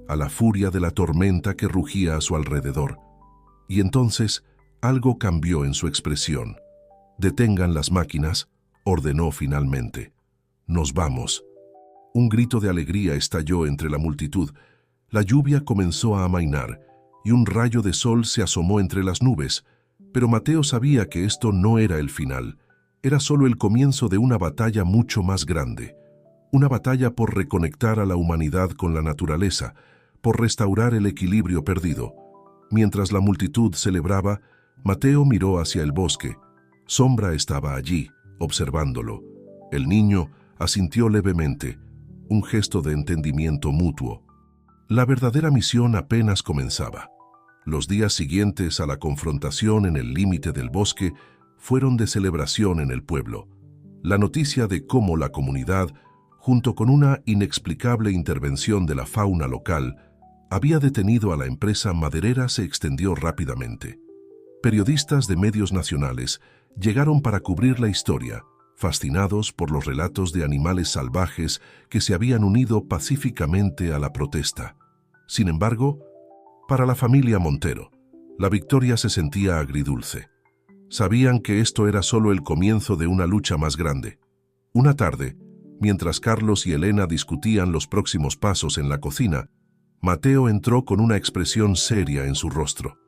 a la furia de la tormenta que rugía a su alrededor. Y entonces algo cambió en su expresión. «Detengan las máquinas», ordenó finalmente. «Nos vamos». Un grito de alegría estalló entre la multitud. La lluvia comenzó a amainar y un rayo de sol se asomó entre las nubes, pero Mateo sabía que esto no era el final. Era solo el comienzo de una batalla mucho más grande. Una batalla por reconectar a la humanidad con la naturaleza, por restaurar el equilibrio perdido. Mientras la multitud celebraba, Mateo miró hacia el bosque. Sombra estaba allí, observándolo. El niño asintió levemente, un gesto de entendimiento mutuo. La verdadera misión apenas comenzaba. Los días siguientes a la confrontación en el límite del bosque fueron de celebración en el pueblo. La noticia de cómo la comunidad, junto con una inexplicable intervención de la fauna local, había detenido a la empresa maderera se extendió rápidamente. Periodistas de medios nacionales llegaron para cubrir la historia, fascinados por los relatos de animales salvajes que se habían unido pacíficamente a la protesta. Sin embargo, para la familia Montero, la victoria se sentía agridulce. Sabían que esto era solo el comienzo de una lucha más grande. Una tarde, mientras Carlos y Elena discutían los próximos pasos en la cocina, Mateo entró con una expresión seria en su rostro.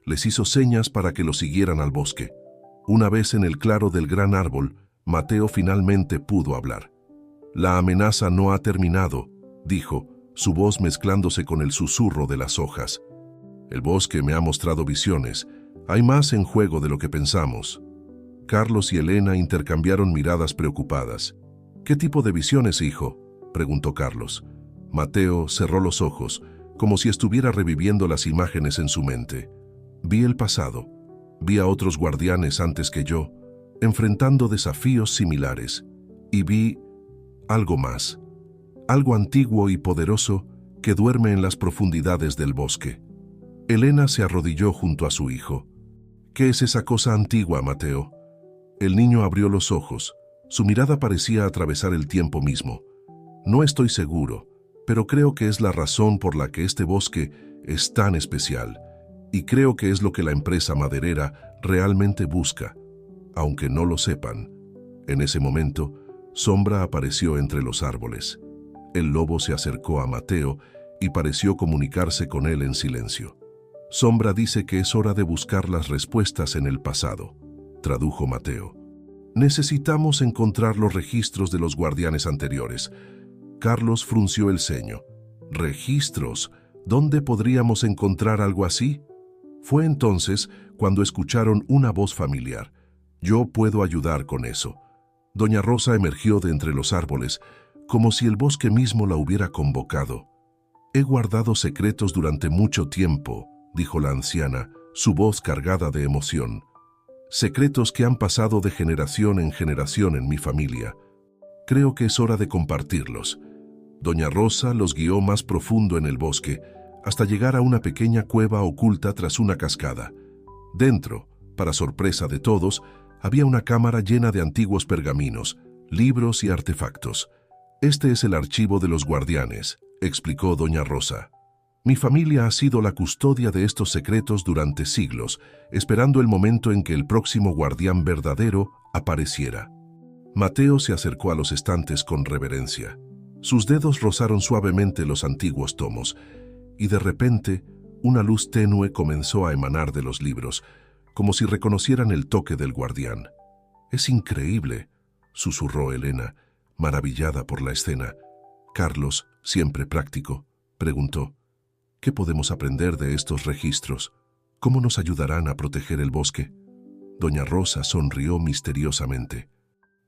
Les hizo señas para que lo siguieran al bosque. Una vez en el claro del gran árbol, Mateo finalmente pudo hablar. «La amenaza no ha terminado», dijo, su voz mezclándose con el susurro de las hojas. «El bosque me ha mostrado visiones. Hay más en juego de lo que pensamos». Carlos y Elena intercambiaron miradas preocupadas. «¿Qué tipo de visiones, hijo?», preguntó Carlos. Mateo cerró los ojos, como si estuviera reviviendo las imágenes en su mente. «Vi el pasado. Vi a otros guardianes antes que yo, enfrentando desafíos similares. Y vi algo más. Algo antiguo y poderoso que duerme en las profundidades del bosque». Elena se arrodilló junto a su hijo. «¿Qué es esa cosa antigua, Mateo?». El niño abrió los ojos. Su mirada parecía atravesar el tiempo mismo. «No estoy seguro, pero creo que es la razón por la que este bosque es tan especial, y creo que es lo que la empresa maderera realmente busca, aunque no lo sepan. En ese momento, Sombra apareció entre los árboles. El lobo se acercó a Mateo y pareció comunicarse con él en silencio. Sombra dice que es hora de buscar las respuestas en el pasado, tradujo Mateo. Necesitamos encontrar los registros de los guardianes anteriores. Carlos frunció el ceño. ¿Registros? ¿Dónde podríamos encontrar algo así? Fue entonces cuando escucharon una voz familiar. Yo puedo ayudar con eso. Doña Rosa emergió de entre los árboles, como si el bosque mismo la hubiera convocado. He guardado secretos durante mucho tiempo, dijo la anciana, su voz cargada de emoción. Secretos que han pasado de generación en generación en mi familia. Creo que es hora de compartirlos. Doña Rosa los guió más profundo en el bosque, hasta llegar a una pequeña cueva oculta tras una cascada. Dentro, para sorpresa de todos, había una cámara llena de antiguos pergaminos, libros y artefactos. Este es el archivo de los guardianes, explicó doña Rosa. Mi familia ha sido la custodia de estos secretos durante siglos, esperando el momento en que el próximo guardián verdadero apareciera. Mateo se acercó a los estantes con reverencia. Sus dedos rozaron suavemente los antiguos tomos, y de repente una luz tenue comenzó a emanar de los libros, como si reconocieran el toque del guardián. «Es increíble», susurró Elena, maravillada por la escena. Carlos, siempre práctico, preguntó: «¿Qué podemos aprender de estos registros? ¿Cómo nos ayudarán a proteger el bosque?» Doña Rosa sonrió misteriosamente.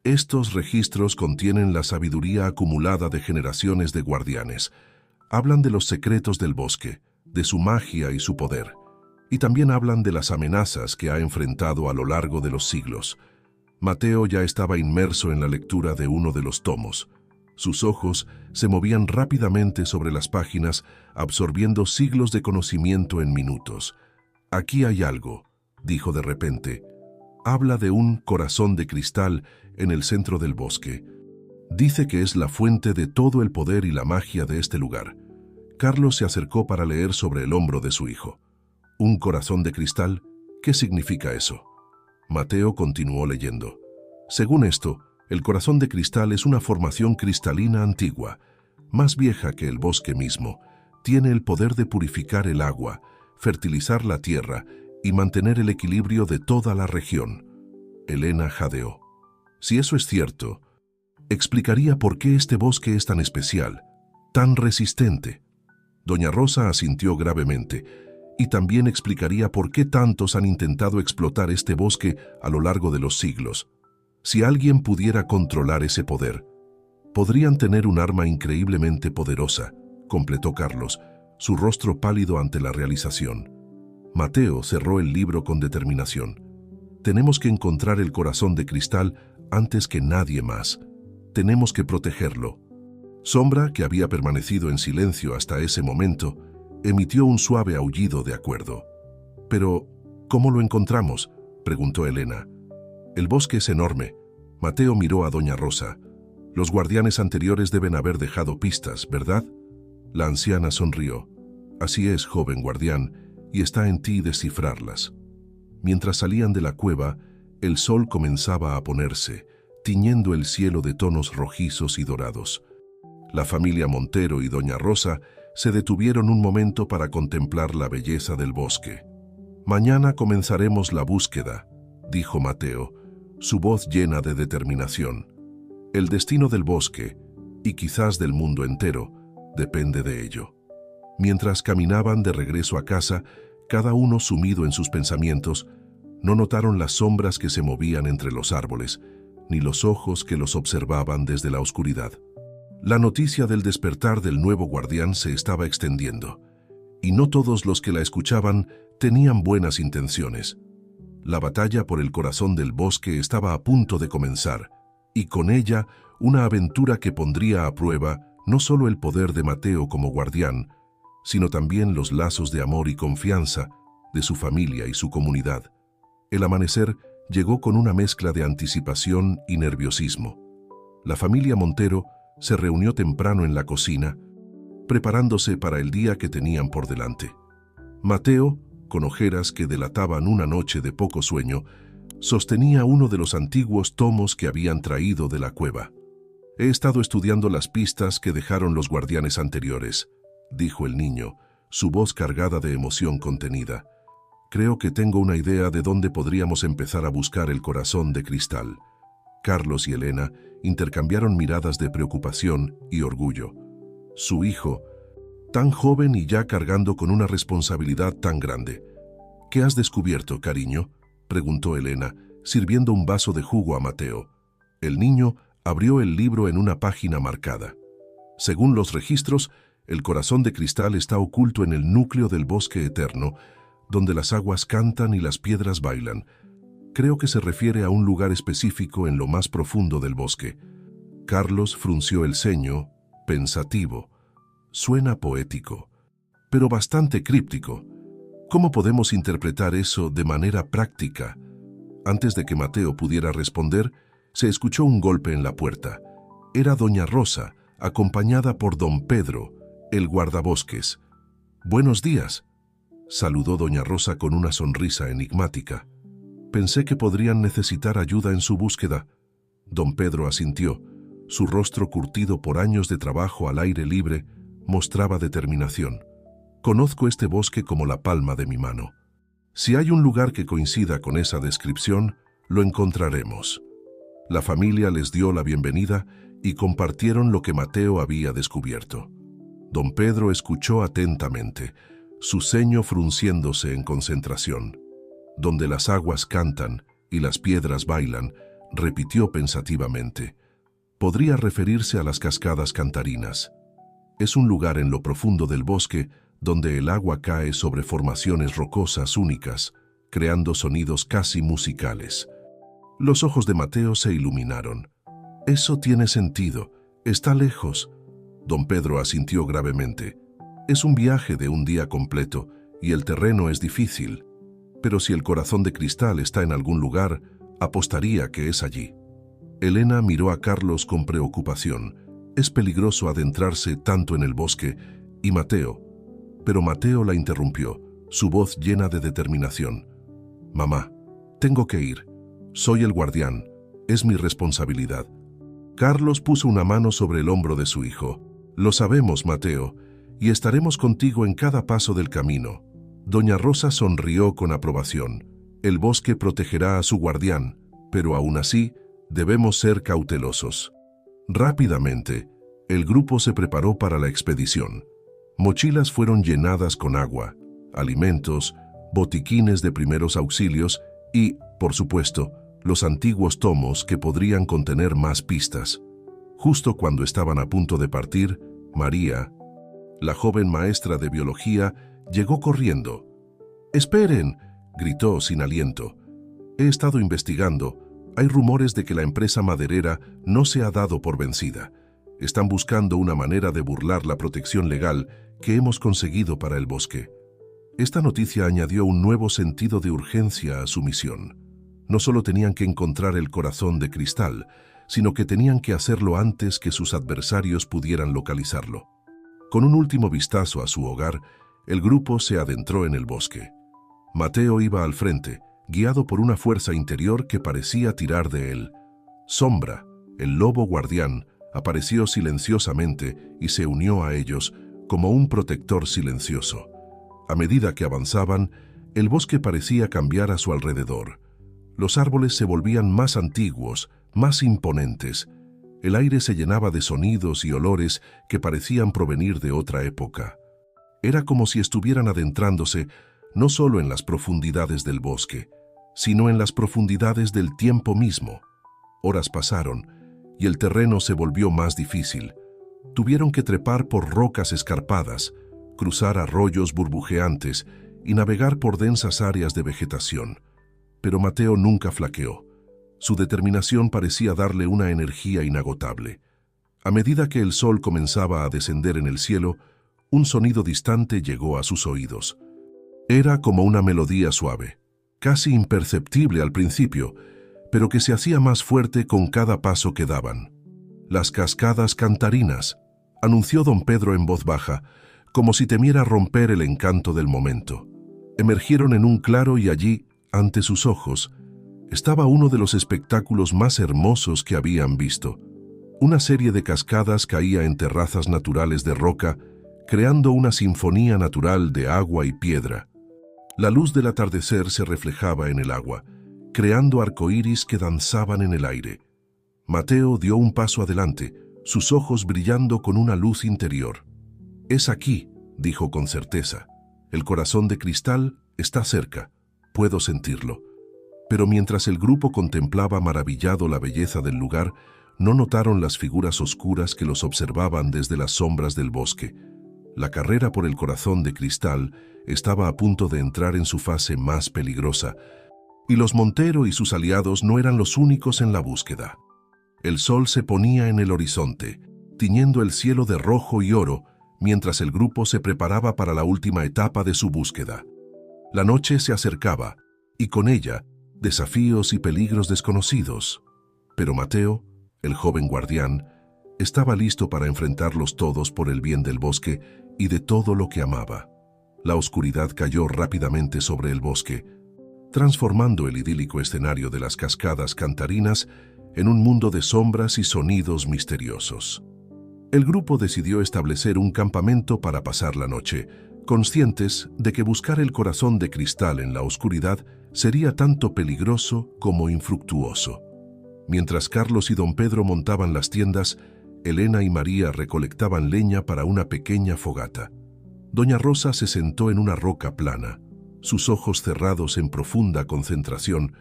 «Estos registros contienen la sabiduría acumulada de generaciones de guardianes. Hablan de los secretos del bosque, de su magia y su poder. Y también hablan de las amenazas que ha enfrentado a lo largo de los siglos». Mateo ya estaba inmerso en la lectura de uno de los tomos. Sus ojos se movían rápidamente sobre las páginas, absorbiendo siglos de conocimiento en minutos. «Aquí hay algo», dijo de repente. «Habla de un corazón de cristal en el centro del bosque. Dice que es la fuente de todo el poder y la magia de este lugar». Carlos se acercó para leer sobre el hombro de su hijo. «¿Un corazón de cristal? ¿Qué significa eso?» Mateo continuó leyendo. «Según esto, el corazón de cristal es una formación cristalina antigua, más vieja que el bosque mismo. Tiene el poder de purificar el agua, fertilizar la tierra y mantener el equilibrio de toda la región». Elena jadeó. «Si eso es cierto, explicaría por qué este bosque es tan especial, tan resistente». Doña Rosa asintió gravemente, y también explicaría por qué tantos han intentado explotar este bosque a lo largo de los siglos. Si alguien pudiera controlar ese poder, podrían tener un arma increíblemente poderosa, completó Carlos, su rostro pálido ante la realización. Mateo cerró el libro con determinación. «Tenemos que encontrar el corazón de cristal antes que nadie más. Tenemos que protegerlo». Sombra, que había permanecido en silencio hasta ese momento, emitió un suave aullido de acuerdo. «Pero, ¿cómo lo encontramos?», preguntó Elena. «El bosque es enorme». Mateo miró a doña Rosa. «Los guardianes anteriores deben haber dejado pistas, ¿verdad?». La anciana sonrió. «Así es, joven guardián, y está en ti descifrarlas». Mientras salían de la cueva, el sol comenzaba a ponerse, tiñendo el cielo de tonos rojizos y dorados. La familia Montero y doña Rosa se detuvieron un momento para contemplar la belleza del bosque. «Mañana comenzaremos la búsqueda», dijo Mateo, su voz llena de determinación. «El destino del bosque, y quizás del mundo entero, depende de ello». Mientras caminaban de regreso a casa, cada uno sumido en sus pensamientos, no notaron las sombras que se movían entre los árboles, ni los ojos que los observaban desde la oscuridad. La noticia del despertar del nuevo guardián se estaba extendiendo, y no todos los que la escuchaban tenían buenas intenciones. La batalla por el corazón del bosque estaba a punto de comenzar, y con ella una aventura que pondría a prueba no solo el poder de Mateo como guardián, sino también los lazos de amor y confianza de su familia y su comunidad. El amanecer llegó con una mezcla de anticipación y nerviosismo. La familia Montero se reunió temprano en la cocina, preparándose para el día que tenían por delante. Mateo, con ojeras que delataban una noche de poco sueño, sostenía uno de los antiguos tomos que habían traído de la cueva. «He estado estudiando las pistas que dejaron los guardianes anteriores», dijo el niño, su voz cargada de emoción contenida. «Creo que tengo una idea de dónde podríamos empezar a buscar el corazón de cristal». Carlos y Elena intercambiaron miradas de preocupación y orgullo. Su hijo, tan joven y ya cargando con una responsabilidad tan grande. «¿Qué has descubierto, cariño?», preguntó Elena, sirviendo un vaso de jugo a Mateo. El niño abrió el libro en una página marcada. Según los registros, el corazón de cristal está oculto en el núcleo del bosque eterno, donde las aguas cantan y las piedras bailan. Creo que se refiere a un lugar específico en lo más profundo del bosque. Carlos frunció el ceño, pensativo. Suena poético, pero bastante críptico. ¿Cómo podemos interpretar eso de manera práctica? Antes de que Mateo pudiera responder, se escuchó un golpe en la puerta. Era doña Rosa, acompañada por don Pedro, el guardabosques. «Buenos días», saludó doña Rosa con una sonrisa enigmática. «Pensé que podrían necesitar ayuda en su búsqueda». Don Pedro asintió. Su rostro curtido por años de trabajo al aire libre mostraba determinación. «Conozco este bosque como la palma de mi mano. Si hay un lugar que coincida con esa descripción, lo encontraremos». La familia les dio la bienvenida y compartieron lo que Mateo había descubierto. Don Pedro escuchó atentamente, su ceño frunciéndose en concentración. «Donde las aguas cantan y las piedras bailan», repitió pensativamente. Podría referirse a las cascadas cantarinas. Es un lugar en lo profundo del bosque donde el agua cae sobre formaciones rocosas únicas, creando sonidos casi musicales. Los ojos de Mateo se iluminaron. «Eso tiene sentido. Está lejos». Don Pedro asintió gravemente. «Es un viaje de un día completo y el terreno es difícil. Pero si el corazón de cristal está en algún lugar, apostaría que es allí». Elena miró a Carlos con preocupación. «Es peligroso adentrarse tanto en el bosque». Y Mateo. Pero Mateo la interrumpió, su voz llena de determinación. «Mamá, tengo que ir. Soy el guardián. Es mi responsabilidad». Carlos puso una mano sobre el hombro de su hijo. «Lo sabemos, Mateo, y estaremos contigo en cada paso del camino». Doña Rosa sonrió con aprobación. «El bosque protegerá a su guardián, pero aún así debemos ser cautelosos». Rápidamente, el grupo se preparó para la expedición. Mochilas fueron llenadas con agua, alimentos, botiquines de primeros auxilios y, por supuesto, los antiguos tomos que podrían contener más pistas. Justo cuando estaban a punto de partir, María, la joven maestra de biología, llegó corriendo. «¡Esperen!», gritó sin aliento. «He estado investigando. Hay rumores de que la empresa maderera no se ha dado por vencida. Están buscando una manera de burlar la protección legal que hemos conseguido para el bosque». Esta noticia añadió un nuevo sentido de urgencia a su misión. No solo tenían que encontrar el corazón de cristal, sino que tenían que hacerlo antes que sus adversarios pudieran localizarlo. Con un último vistazo a su hogar, el grupo se adentró en el bosque. Mateo iba al frente, guiado por una fuerza interior que parecía tirar de él. Sombra, el lobo guardián, apareció silenciosamente y se unió a ellos como un protector silencioso. A medida que avanzaban, el bosque parecía cambiar a su alrededor. Los árboles se volvían más antiguos, más imponentes. El aire se llenaba de sonidos y olores que parecían provenir de otra época. Era como si estuvieran adentrándose no solo en las profundidades del bosque, sino en las profundidades del tiempo mismo. Horas pasaron y el terreno se volvió más difícil. Tuvieron que trepar por rocas escarpadas, cruzar arroyos burbujeantes y navegar por densas áreas de vegetación. Pero Mateo nunca flaqueó. Su determinación parecía darle una energía inagotable. A medida que el sol comenzaba a descender en el cielo, un sonido distante llegó a sus oídos. Era como una melodía suave, casi imperceptible al principio, pero que se hacía más fuerte con cada paso que daban. «Las cascadas cantarinas», anunció don Pedro en voz baja, como si temiera romper el encanto del momento. emergieron en un claro y allí, ante sus ojos, estaba uno de los espectáculos más hermosos que habían visto. Una serie de cascadas caía en terrazas naturales de roca, creando una sinfonía natural de agua y piedra. La luz del atardecer se reflejaba en el agua, creando arcoíris que danzaban en el aire. Mateo dio un paso adelante, sus ojos brillando con una luz interior. «Es aquí», dijo con certeza. «El corazón de cristal está cerca. Puedo sentirlo». Pero mientras el grupo contemplaba maravillado la belleza del lugar, no notaron las figuras oscuras que los observaban desde las sombras del bosque. La carrera por el corazón de cristal estaba a punto de entrar en su fase más peligrosa, y los Montero y sus aliados no eran los únicos en la búsqueda. El sol se ponía en el horizonte, tiñendo el cielo de rojo y oro, mientras el grupo se preparaba para la última etapa de su búsqueda. La noche se acercaba, y con ella, desafíos y peligros desconocidos. Pero Mateo, el joven guardián, estaba listo para enfrentarlos todos por el bien del bosque y de todo lo que amaba. La oscuridad cayó rápidamente sobre el bosque, transformando el idílico escenario de las cascadas cantarinas en un mundo de sombras y sonidos misteriosos. El grupo decidió establecer un campamento para pasar la noche, conscientes de que buscar el corazón de cristal en la oscuridad sería tanto peligroso como infructuoso. Mientras Carlos y don Pedro montaban las tiendas, Elena y María recolectaban leña para una pequeña fogata. Doña Rosa se sentó en una roca plana, sus ojos cerrados en profunda concentración,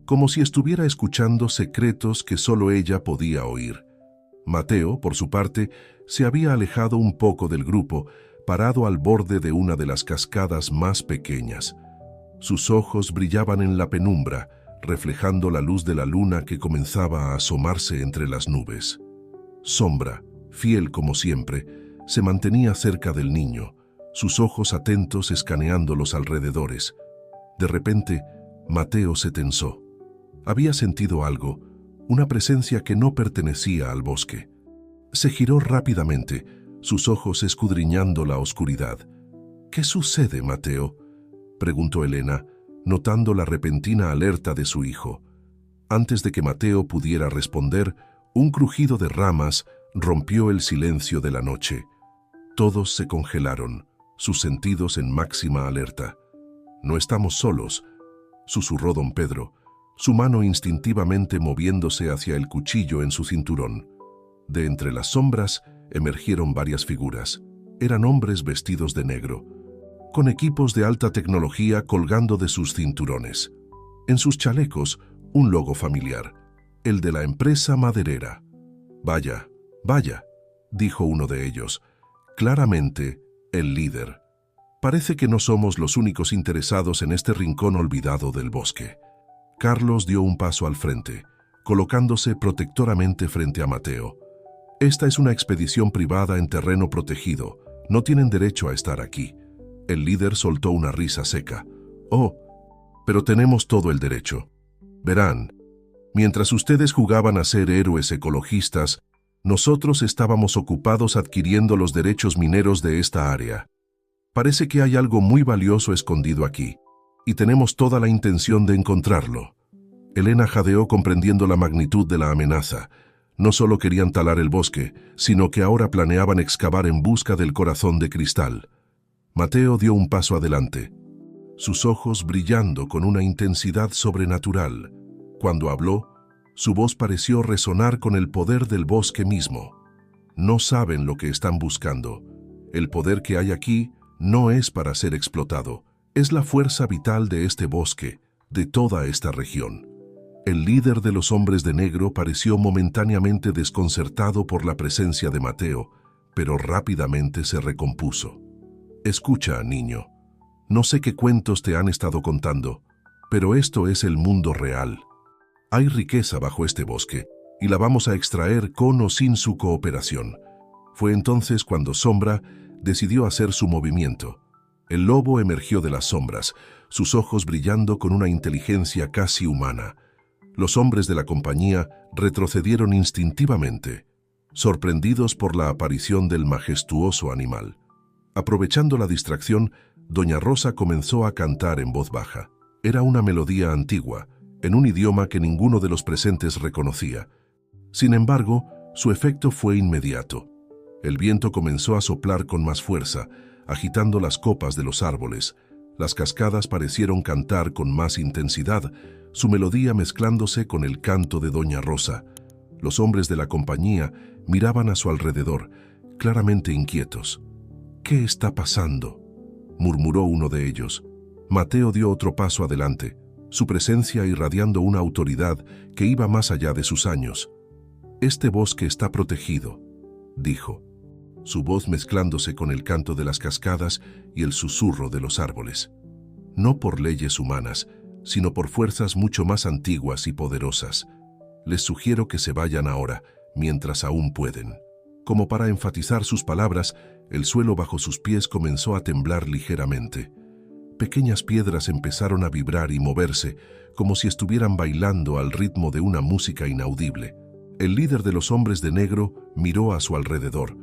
como si estuviera escuchando secretos que solo ella podía oír. Mateo, por su parte, se había alejado un poco del grupo, parado al borde de una de las cascadas más pequeñas. Sus ojos brillaban en la penumbra, reflejando la luz de la luna que comenzaba a asomarse entre las nubes. Sombra, fiel como siempre, se mantenía cerca del niño, sus ojos atentos escaneando los alrededores. De repente, Mateo se tensó. Había sentido algo, una presencia que no pertenecía al bosque. Se giró rápidamente, sus ojos escudriñando la oscuridad. «¿Qué sucede, Mateo?», preguntó Elena, notando la repentina alerta de su hijo. Antes de que Mateo pudiera responder, un crujido de ramas rompió el silencio de la noche. Todos se congelaron, sus sentidos en máxima alerta. «No estamos solos», susurró don Pedro, su mano instintivamente moviéndose hacia el cuchillo en su cinturón. De entre las sombras emergieron varias figuras. Eran hombres vestidos de negro, con equipos de alta tecnología colgando de sus cinturones. En sus chalecos, un logo familiar, el de la empresa maderera. «Vaya, vaya», dijo uno de ellos, claramente el líder. «Parece que no somos los únicos interesados en este rincón olvidado del bosque». Carlos dio un paso al frente, colocándose protectoramente frente a Mateo. «Esta es una expedición privada en terreno protegido. No tienen derecho a estar aquí». El líder soltó una risa seca. «Oh, pero tenemos todo el derecho. Verán, mientras ustedes jugaban a ser héroes ecologistas, nosotros estábamos ocupados adquiriendo los derechos mineros de esta área. Parece que hay algo muy valioso escondido aquí, y tenemos toda la intención de encontrarlo». Elena jadeó comprendiendo la magnitud de la amenaza. No solo querían talar el bosque, sino que ahora planeaban excavar en busca del corazón de cristal. Mateo dio un paso adelante, sus ojos brillando con una intensidad sobrenatural. Cuando habló, su voz pareció resonar con el poder del bosque mismo. «No saben lo que están buscando. El poder que hay aquí no es para ser explotado. Es la fuerza vital de este bosque, de toda esta región». El líder de los hombres de negro pareció momentáneamente desconcertado por la presencia de Mateo, pero rápidamente se recompuso. «Escucha, niño. No sé qué cuentos te han estado contando, pero esto es el mundo real. Hay riqueza bajo este bosque, y la vamos a extraer con o sin su cooperación». Fue entonces cuando Sombra decidió hacer su movimiento. El lobo emergió de las sombras, sus ojos brillando con una inteligencia casi humana. Los hombres de la compañía retrocedieron instintivamente, sorprendidos por la aparición del majestuoso animal. Aprovechando la distracción, doña Rosa comenzó a cantar en voz baja. Era una melodía antigua, en un idioma que ninguno de los presentes reconocía. Sin embargo, su efecto fue inmediato. El viento comenzó a soplar con más fuerza, agitando las copas de los árboles. Las cascadas parecieron cantar con más intensidad, su melodía mezclándose con el canto de doña Rosa. Los hombres de la compañía miraban a su alrededor, claramente inquietos. «¿Qué está pasando?», murmuró uno de ellos. Mateo dio otro paso adelante, su presencia irradiando una autoridad que iba más allá de sus años. «Este bosque está protegido», dijo, su voz mezclándose con el canto de las cascadas y el susurro de los árboles. «No por leyes humanas, sino por fuerzas mucho más antiguas y poderosas. Les sugiero que se vayan ahora, mientras aún pueden». Como para enfatizar sus palabras, el suelo bajo sus pies comenzó a temblar ligeramente. Pequeñas piedras empezaron a vibrar y moverse, como si estuvieran bailando al ritmo de una música inaudible. El líder de los hombres de negro miró a su alrededor,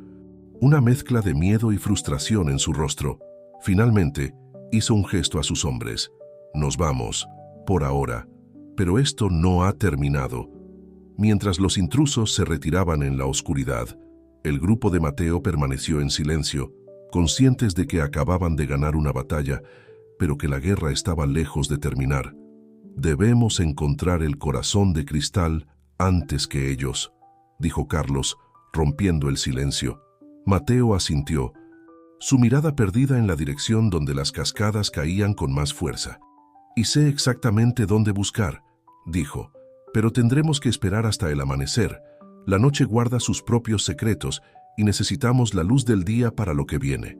una mezcla de miedo y frustración en su rostro. Finalmente, hizo un gesto a sus hombres. «Nos vamos, por ahora, pero esto no ha terminado». Mientras los intrusos se retiraban en la oscuridad, el grupo de Mateo permaneció en silencio, conscientes de que acababan de ganar una batalla, pero que la guerra estaba lejos de terminar. «Debemos encontrar el corazón de cristal antes que ellos», dijo Carlos, rompiendo el silencio. Mateo asintió, su mirada perdida en la dirección donde las cascadas caían con más fuerza. «Y sé exactamente dónde buscar», dijo, «pero tendremos que esperar hasta el amanecer. La noche guarda sus propios secretos y necesitamos la luz del día para lo que viene».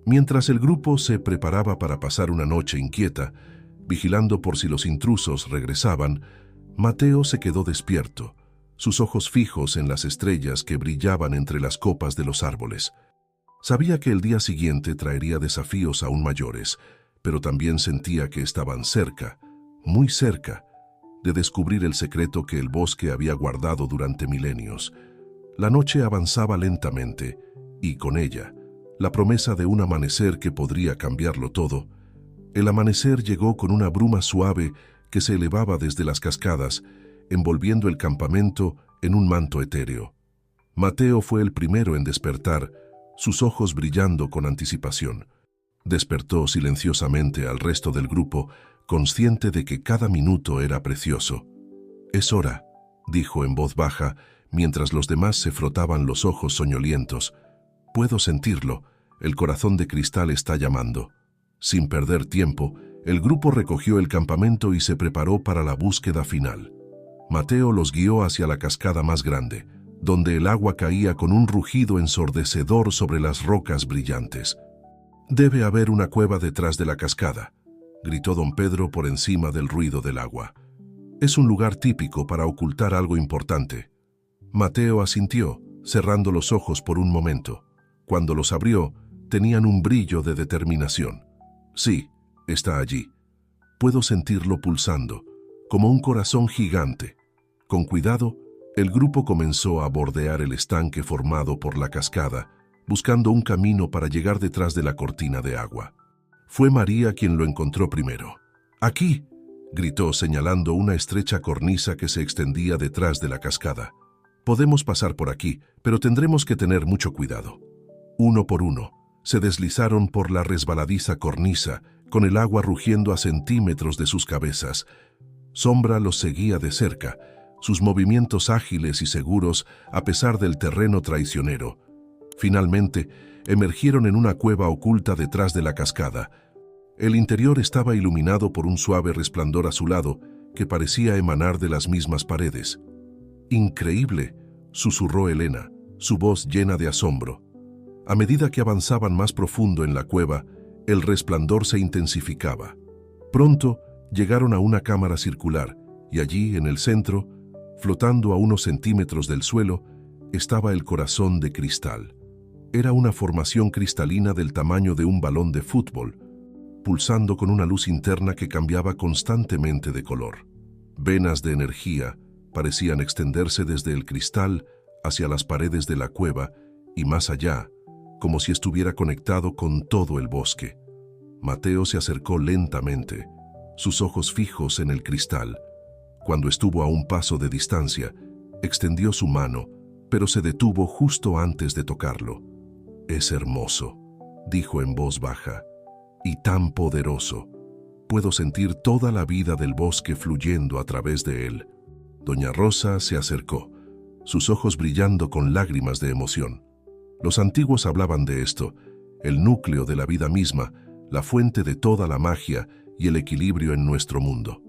Mientras el grupo se preparaba para pasar una noche inquieta, vigilando por si los intrusos regresaban, Mateo se quedó despierto, sus ojos fijos en las estrellas que brillaban entre las copas de los árboles. Sabía que el día siguiente traería desafíos aún mayores, pero también sentía que estaban cerca, muy cerca, de descubrir el secreto que el bosque había guardado durante milenios. La noche avanzaba lentamente, y con ella, la promesa de un amanecer que podría cambiarlo todo. El amanecer llegó con una bruma suave que se elevaba desde las cascadas, envolviendo el campamento en un manto etéreo. Mateo fue el primero en despertar, sus ojos brillando con anticipación. Despertó silenciosamente al resto del grupo, consciente de que cada minuto era precioso. «Es hora», dijo en voz baja, mientras los demás se frotaban los ojos soñolientos. «Puedo sentirlo, el corazón de cristal está llamando». Sin perder tiempo, el grupo recogió el campamento y se preparó para la búsqueda final. Mateo los guió hacia la cascada más grande, donde el agua caía con un rugido ensordecedor sobre las rocas brillantes. «Debe haber una cueva detrás de la cascada», gritó don Pedro por encima del ruido del agua. «Es un lugar típico para ocultar algo importante». Mateo asintió, cerrando los ojos por un momento. Cuando los abrió, tenían un brillo de determinación. «Sí, está allí. Puedo sentirlo pulsando, como un corazón gigante». Con cuidado, el grupo comenzó a bordear el estanque formado por la cascada, buscando un camino para llegar detrás de la cortina de agua. Fue María quien lo encontró primero. «¡Aquí!», gritó señalando una estrecha cornisa que se extendía detrás de la cascada. «Podemos pasar por aquí, pero tendremos que tener mucho cuidado». Uno por uno, se deslizaron por la resbaladiza cornisa, con el agua rugiendo a centímetros de sus cabezas. Sombra los seguía de cerca, sus movimientos ágiles y seguros a pesar del terreno traicionero. Finalmente, emergieron en una cueva oculta detrás de la cascada. El interior estaba iluminado por un suave resplandor azulado que parecía emanar de las mismas paredes. «Increíble», susurró Elena, su voz llena de asombro. A medida que avanzaban más profundo en la cueva, el resplandor se intensificaba. Pronto llegaron a una cámara circular y allí, en el centro, flotando a unos centímetros del suelo, estaba el corazón de cristal. Era una formación cristalina del tamaño de un balón de fútbol, pulsando con una luz interna que cambiaba constantemente de color. Venas de energía parecían extenderse desde el cristal hacia las paredes de la cueva y más allá, como si estuviera conectado con todo el bosque. Mateo se acercó lentamente, sus ojos fijos en el cristal. Cuando estuvo a un paso de distancia, extendió su mano, pero se detuvo justo antes de tocarlo. «Es hermoso», dijo en voz baja, «y tan poderoso. Puedo sentir toda la vida del bosque fluyendo a través de él». Doña Rosa se acercó, sus ojos brillando con lágrimas de emoción. Los antiguos hablaban de esto, el núcleo de la vida misma, la fuente de toda la magia y el equilibrio en nuestro mundo.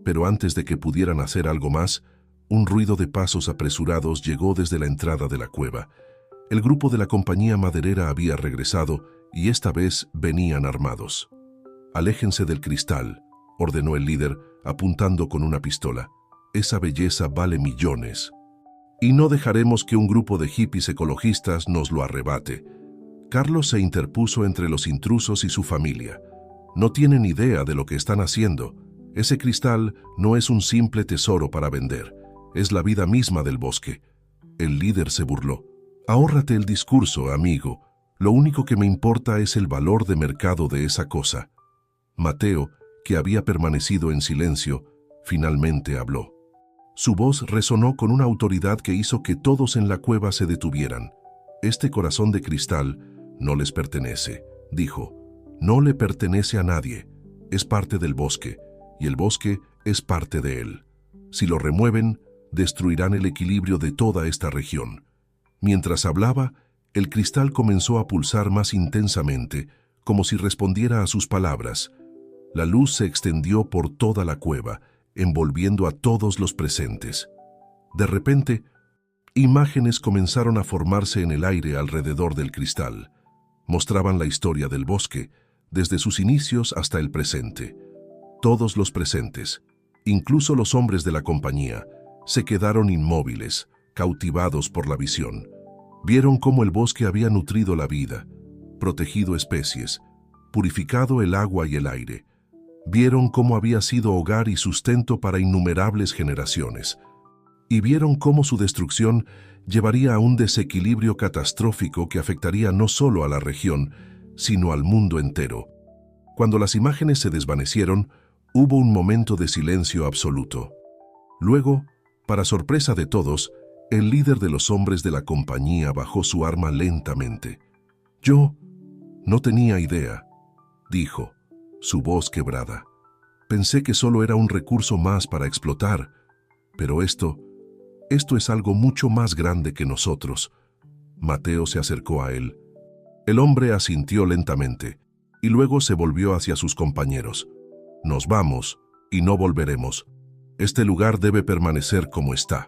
Pero antes de que pudieran hacer algo más, un ruido de pasos apresurados llegó desde la entrada de la cueva. El grupo de la compañía maderera había regresado y esta vez venían armados. «Aléjense del cristal», ordenó el líder, apuntando con una pistola. «Esa belleza vale millones. Y no dejaremos que un grupo de hippies ecologistas nos lo arrebate». Carlos se interpuso entre los intrusos y su familia. «No tienen idea de lo que están haciendo. Ese cristal no es un simple tesoro para vender. Es la vida misma del bosque». El líder se burló. «Ahórrate el discurso, amigo. Lo único que me importa es el valor de mercado de esa cosa». Mateo, que había permanecido en silencio, finalmente habló. Su voz resonó con una autoridad que hizo que todos en la cueva se detuvieran. «Este corazón de cristal no les pertenece», dijo. «No le pertenece a nadie. Es parte del bosque, y el bosque es parte de él. Si lo remueven, destruirán el equilibrio de toda esta región». Mientras hablaba, el cristal comenzó a pulsar más intensamente, como si respondiera a sus palabras. La luz se extendió por toda la cueva, envolviendo a todos los presentes. De repente, imágenes comenzaron a formarse en el aire alrededor del cristal. Mostraban la historia del bosque, desde sus inicios hasta el presente. Todos los presentes, incluso los hombres de la compañía, se quedaron inmóviles, cautivados por la visión. Vieron cómo el bosque había nutrido la vida, protegido especies, purificado el agua y el aire. Vieron cómo había sido hogar y sustento para innumerables generaciones. Y vieron cómo su destrucción llevaría a un desequilibrio catastrófico que afectaría no solo a la región, sino al mundo entero. Cuando las imágenes se desvanecieron, hubo un momento de silencio absoluto. Luego, para sorpresa de todos, el líder de los hombres de la compañía bajó su arma lentamente. «Yo no tenía idea», dijo, su voz quebrada. «Pensé que solo era un recurso más para explotar, pero esto es algo mucho más grande que nosotros». Mateo se acercó a él. El hombre asintió lentamente y luego se volvió hacia sus compañeros. «Nos vamos y no volveremos. Este lugar debe permanecer como está».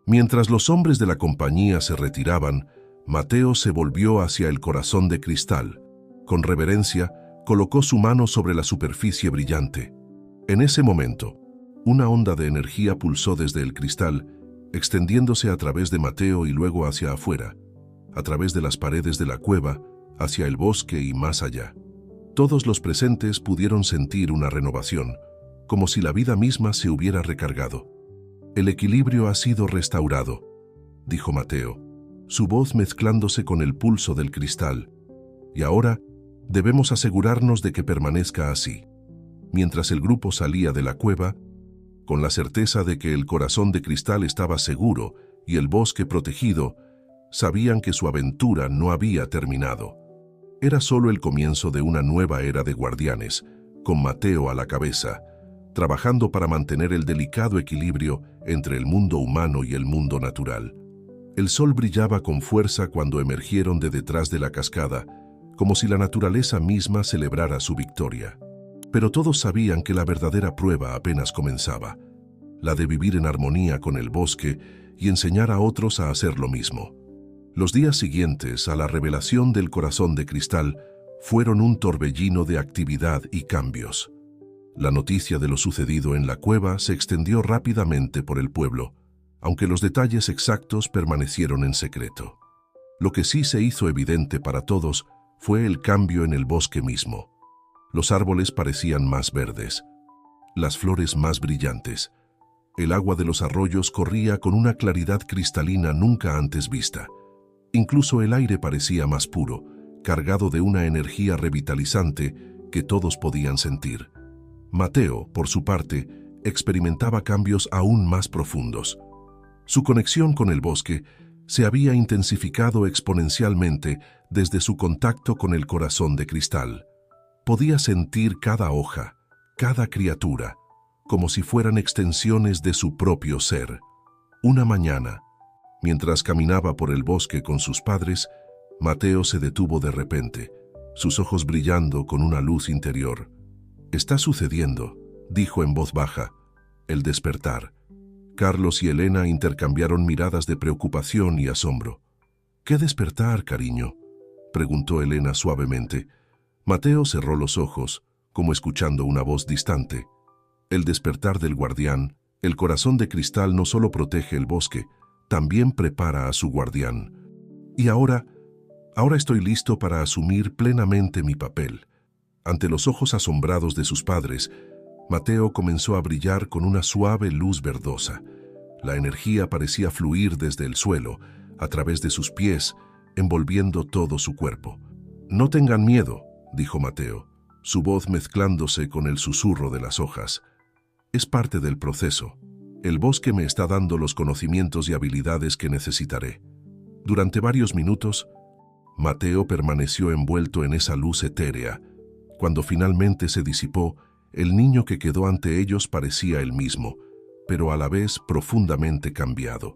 Mientras los hombres de la compañía se retiraban, Mateo se volvió hacia el corazón de cristal. Con reverencia, colocó su mano sobre la superficie brillante. En ese momento, una onda de energía pulsó desde el cristal, extendiéndose a través de Mateo y luego hacia afuera, a través de las paredes de la cueva, hacia el bosque y más allá. Todos los presentes pudieron sentir una renovación, como si la vida misma se hubiera recargado. «El equilibrio ha sido restaurado», dijo Mateo, su voz mezclándose con el pulso del cristal. «Y ahora debemos asegurarnos de que permanezca así». Mientras el grupo salía de la cueva, con la certeza de que el corazón de cristal estaba seguro y el bosque protegido, sabían que su aventura no había terminado. Era solo el comienzo de una nueva era de guardianes, con Mateo a la cabeza, trabajando para mantener el delicado equilibrio entre el mundo humano y el mundo natural. El sol brillaba con fuerza cuando emergieron de detrás de la cascada, como si la naturaleza misma celebrara su victoria. Pero todos sabían que la verdadera prueba apenas comenzaba, la de vivir en armonía con el bosque y enseñar a otros a hacer lo mismo. Los días siguientes a la revelación del corazón de cristal fueron un torbellino de actividad y cambios. La noticia de lo sucedido en la cueva se extendió rápidamente por el pueblo, aunque los detalles exactos permanecieron en secreto. Lo que sí se hizo evidente para todos fue el cambio en el bosque mismo. Los árboles parecían más verdes, las flores más brillantes. El agua de los arroyos corría con una claridad cristalina nunca antes vista. Incluso el aire parecía más puro, cargado de una energía revitalizante que todos podían sentir. Mateo, por su parte, experimentaba cambios aún más profundos. Su conexión con el bosque se había intensificado exponencialmente desde su contacto con el corazón de cristal. Podía sentir cada hoja, cada criatura, como si fueran extensiones de su propio ser. Una mañana, mientras caminaba por el bosque con sus padres, Mateo se detuvo de repente, sus ojos brillando con una luz interior. «Está sucediendo», dijo en voz baja, «el despertar». Carlos y Elena intercambiaron miradas de preocupación y asombro. «¿Qué despertar, cariño?», preguntó Elena suavemente. Mateo cerró los ojos, como escuchando una voz distante. «El despertar del guardián, el corazón de cristal no solo protege el bosque, también prepara a su guardián. Y ahora estoy listo para asumir plenamente mi papel». Ante los ojos asombrados de sus padres, Mateo comenzó a brillar con una suave luz verdosa. La energía parecía fluir desde el suelo, a través de sus pies, envolviendo todo su cuerpo. «No tengan miedo», dijo Mateo, su voz mezclándose con el susurro de las hojas. «Es parte del proceso. El bosque me está dando los conocimientos y habilidades que necesitaré». Durante varios minutos, Mateo permaneció envuelto en esa luz etérea. Cuando finalmente se disipó, el niño que quedó ante ellos parecía el mismo, pero a la vez profundamente cambiado.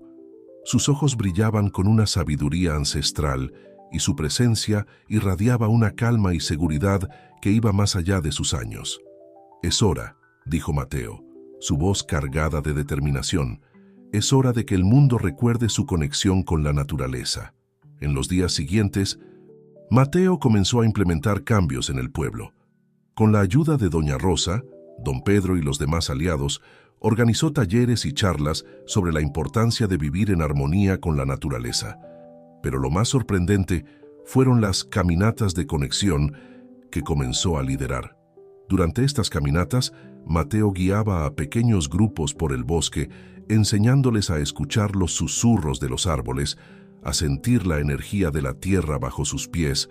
Sus ojos brillaban con una sabiduría ancestral y su presencia irradiaba una calma y seguridad que iba más allá de sus años. «Es hora», dijo Mateo, su voz cargada de determinación. «Es hora de que el mundo recuerde su conexión con la naturaleza». En los días siguientes, Mateo comenzó a implementar cambios en el pueblo. Con la ayuda de Doña Rosa, Don Pedro y los demás aliados, organizó talleres y charlas sobre la importancia de vivir en armonía con la naturaleza. Pero lo más sorprendente fueron las caminatas de conexión que comenzó a liderar. Durante estas caminatas, Mateo guiaba a pequeños grupos por el bosque, enseñándoles a escuchar los susurros de los árboles, a sentir la energía de la tierra bajo sus pies,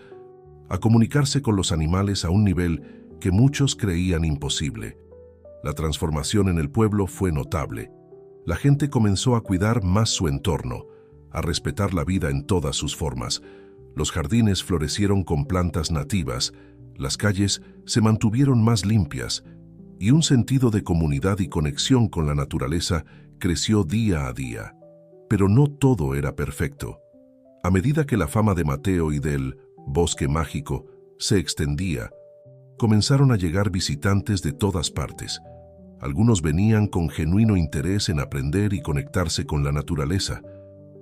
a comunicarse con los animales a un nivel que muchos creían imposible. La transformación en el pueblo fue notable. La gente comenzó a cuidar más su entorno, a respetar la vida en todas sus formas. Los jardines florecieron con plantas nativas, las calles se mantuvieron más limpias, y un sentido de comunidad y conexión con la naturaleza creció día a día. Pero no todo era perfecto. A medida que la fama de Mateo y del bosque mágico se extendía, comenzaron a llegar visitantes de todas partes. Algunos venían con genuino interés en aprender y conectarse con la naturaleza.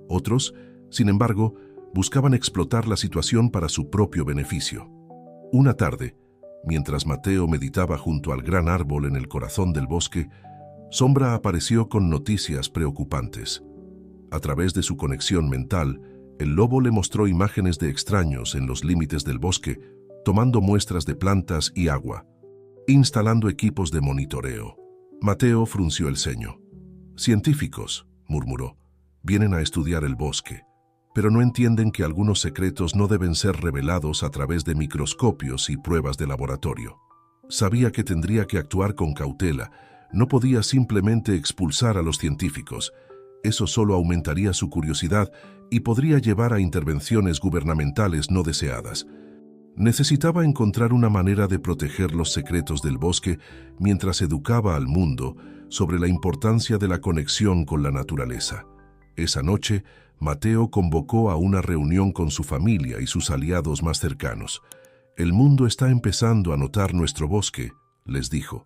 Otros, sin embargo, buscaban explotar la situación para su propio beneficio. Una tarde, mientras Mateo meditaba junto al gran árbol en el corazón del bosque, Sombra apareció con noticias preocupantes. A través de su conexión mental, el lobo le mostró imágenes de extraños en los límites del bosque, tomando muestras de plantas y agua, instalando equipos de monitoreo. Mateo frunció el ceño. «Científicos», murmuró, «vienen a estudiar el bosque, pero no entienden que algunos secretos no deben ser revelados a través de microscopios y pruebas de laboratorio». Sabía que tendría que actuar con cautela, no podía simplemente expulsar a los científicos. Eso solo aumentaría su curiosidad y podría llevar a intervenciones gubernamentales no deseadas. Necesitaba encontrar una manera de proteger los secretos del bosque mientras educaba al mundo sobre la importancia de la conexión con la naturaleza. Esa noche, Mateo convocó a una reunión con su familia y sus aliados más cercanos. «El mundo está empezando a notar nuestro bosque», les dijo,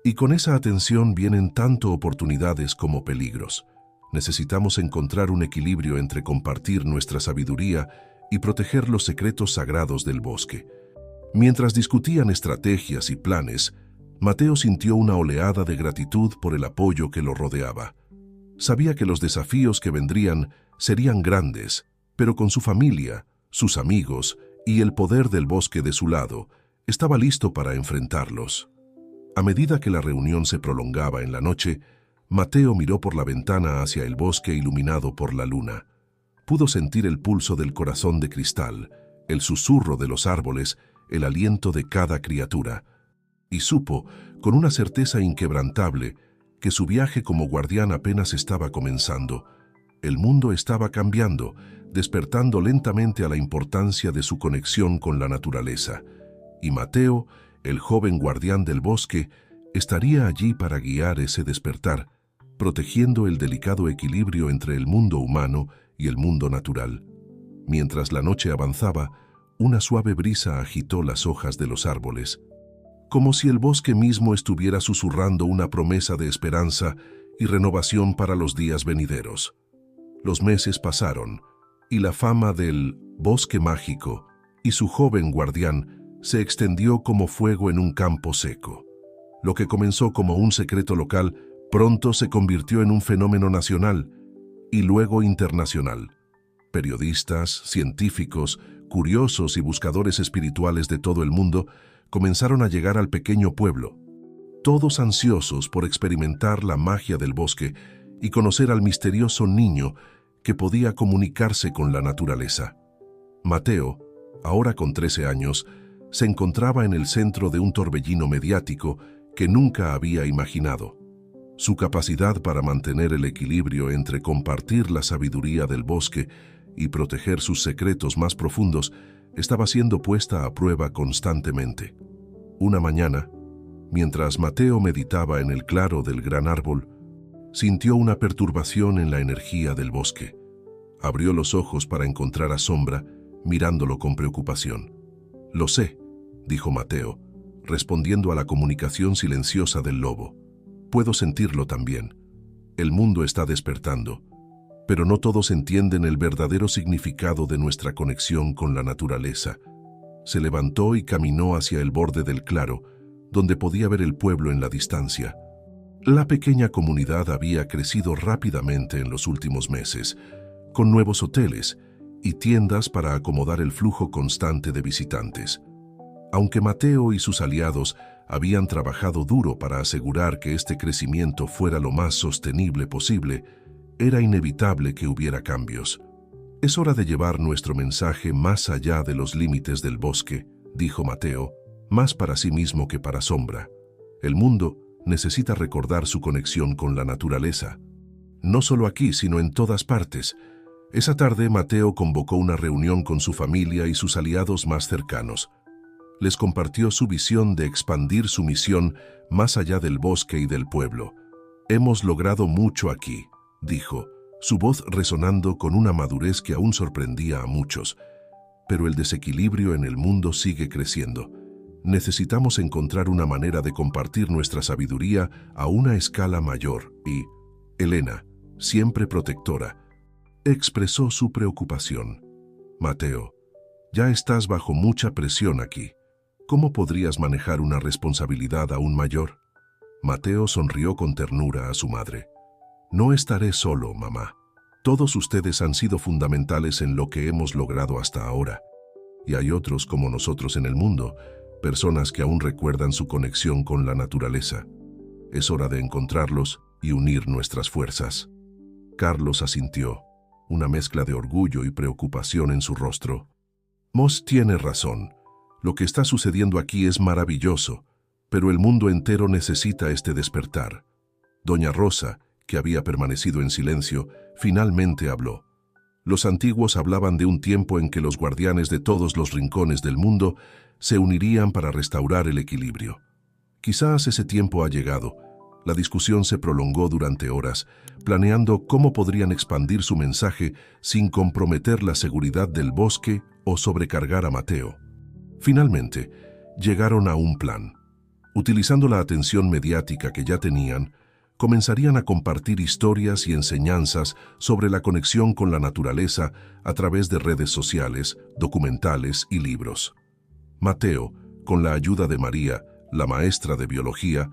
«y con esa atención vienen tanto oportunidades como peligros. Necesitamos encontrar un equilibrio entre compartir nuestra sabiduría y proteger los secretos sagrados del bosque». Mientras discutían estrategias y planes, Mateo sintió una oleada de gratitud por el apoyo que lo rodeaba. Sabía que los desafíos que vendrían serían grandes, pero con su familia, sus amigos y el poder del bosque de su lado, estaba listo para enfrentarlos. A medida que la reunión se prolongaba en la noche, Mateo miró por la ventana hacia el bosque iluminado por la luna. Pudo sentir el pulso del corazón de cristal, el susurro de los árboles el aliento de cada criatura, y supo, con una certeza inquebrantable, que su viaje como guardián apenas estaba comenzando. El mundo estaba cambiando, despertando lentamente a la importancia de su conexión con la naturaleza, y Mateo, el joven guardián del bosque, estaría allí para guiar ese despertar, protegiendo el delicado equilibrio entre el mundo humano y el mundo natural. Mientras la noche avanzaba, una suave brisa agitó las hojas de los árboles, como si el bosque mismo estuviera susurrando una promesa de esperanza y renovación para los días venideros. Los meses pasaron, y la fama del bosque mágico y su joven guardián se extendió como fuego en un campo seco. Lo que comenzó como un secreto local pronto se convirtió en un fenómeno nacional y luego internacional. Periodistas, científicos, curiosos y buscadores espirituales de todo el mundo comenzaron a llegar al pequeño pueblo, todos ansiosos por experimentar la magia del bosque y conocer al misterioso niño que podía comunicarse con la naturaleza. Mateo, ahora con 13 años, se encontraba en el centro de un torbellino mediático que nunca había imaginado. Su capacidad para mantener el equilibrio entre compartir la sabiduría del bosque y proteger sus secretos más profundos estaba siendo puesta a prueba constantemente. Una mañana, mientras Mateo meditaba en el claro del gran árbol, sintió una perturbación en la energía del bosque. Abrió los ojos para encontrar a Sombra, mirándolo con preocupación. «Lo sé», dijo Mateo, respondiendo a la comunicación silenciosa del lobo. «Puedo sentirlo también. El mundo está despertando, pero no todos entienden el verdadero significado de nuestra conexión con la naturaleza». Se levantó y caminó hacia el borde del claro, donde podía ver el pueblo en la distancia. La pequeña comunidad había crecido rápidamente en los últimos meses, con nuevos hoteles y tiendas para acomodar el flujo constante de visitantes. Aunque Mateo y sus aliados habían trabajado duro para asegurar que este crecimiento fuera lo más sostenible posible, era inevitable que hubiera cambios. «Es hora de llevar nuestro mensaje más allá de los límites del bosque», dijo Mateo, más para sí mismo que para Sombra. «El mundo necesita recordar su conexión con la naturaleza. No solo aquí, sino en todas partes». Esa tarde, Mateo convocó una reunión con su familia y sus aliados más cercanos. Les compartió su visión de expandir su misión más allá del bosque y del pueblo. «Hemos logrado mucho aquí», dijo, su voz resonando con una madurez que aún sorprendía a muchos. «Pero el desequilibrio en el mundo sigue creciendo. Necesitamos encontrar una manera de compartir nuestra sabiduría a una escala mayor y...» Elena, siempre protectora, expresó su preocupación. «Mateo, ya estás bajo mucha presión aquí. ¿Cómo podrías manejar una responsabilidad aún mayor?» Mateo sonrió con ternura a su madre. «No estaré solo, mamá. Todos ustedes han sido fundamentales en lo que hemos logrado hasta ahora. Y hay otros como nosotros en el mundo, personas que aún recuerdan su conexión con la naturaleza. Es hora de encontrarlos y unir nuestras fuerzas». Carlos asintió, una mezcla de orgullo y preocupación en su rostro. «Moss tiene razón. Lo que está sucediendo aquí es maravilloso, pero el mundo entero necesita este despertar». Doña Rosa, que había permanecido en silencio, finalmente habló. Los antiguos hablaban de un tiempo en que los guardianes de todos los rincones del mundo se unirían para restaurar el equilibrio. Quizás ese tiempo ha llegado. La discusión se prolongó durante horas, planeando cómo podrían expandir su mensaje sin comprometer la seguridad del bosque o sobrecargar a Mateo. Finalmente, llegaron a un plan. Utilizando la atención mediática que ya tenían, comenzarían a compartir historias y enseñanzas sobre la conexión con la naturaleza a través de redes sociales, documentales y libros. Mateo, con la ayuda de María, la maestra de biología,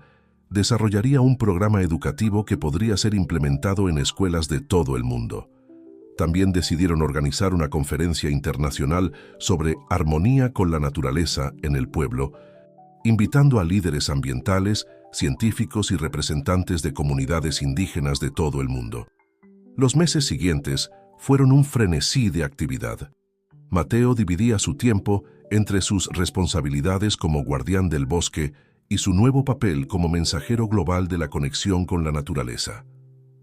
desarrollaría un programa educativo que podría ser implementado en escuelas de todo el mundo. También decidieron organizar una conferencia internacional sobre armonía con la naturaleza en el pueblo, invitando a líderes ambientales, científicos y representantes de comunidades indígenas de todo el mundo. Los meses siguientes fueron un frenesí de actividad. Mateo dividía su tiempo entre sus responsabilidades como guardián del bosque y su nuevo papel como mensajero global de la conexión con la naturaleza.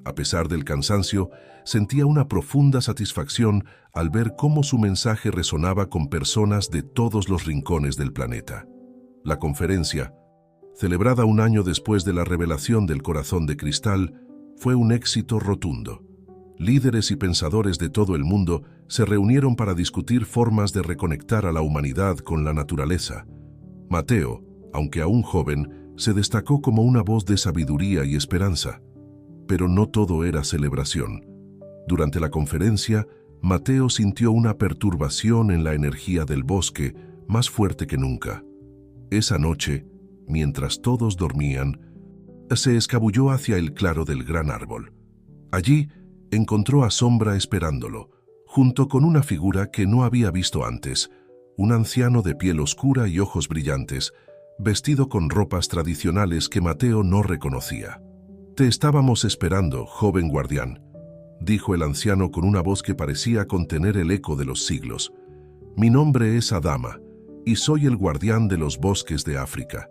A pesar del cansancio, sentía una profunda satisfacción al ver cómo su mensaje resonaba con personas de todos los rincones del planeta. La conferencia, celebrada un año después de la revelación del corazón de cristal, fue un éxito rotundo. Líderes y pensadores de todo el mundo se reunieron para discutir formas de reconectar a la humanidad con la naturaleza. Mateo, aunque aún joven, se destacó como una voz de sabiduría y esperanza. Pero no todo era celebración. Durante la conferencia, Mateo sintió una perturbación en la energía del bosque más fuerte que nunca. Esa noche, mientras todos dormían, se escabulló hacia el claro del gran árbol. Allí encontró a Sombra esperándolo, junto con una figura que no había visto antes, un anciano de piel oscura y ojos brillantes, vestido con ropas tradicionales que Mateo no reconocía. «Te estábamos esperando, joven guardián», dijo el anciano con una voz que parecía contener el eco de los siglos. «Mi nombre es Adama, y soy el guardián de los bosques de África.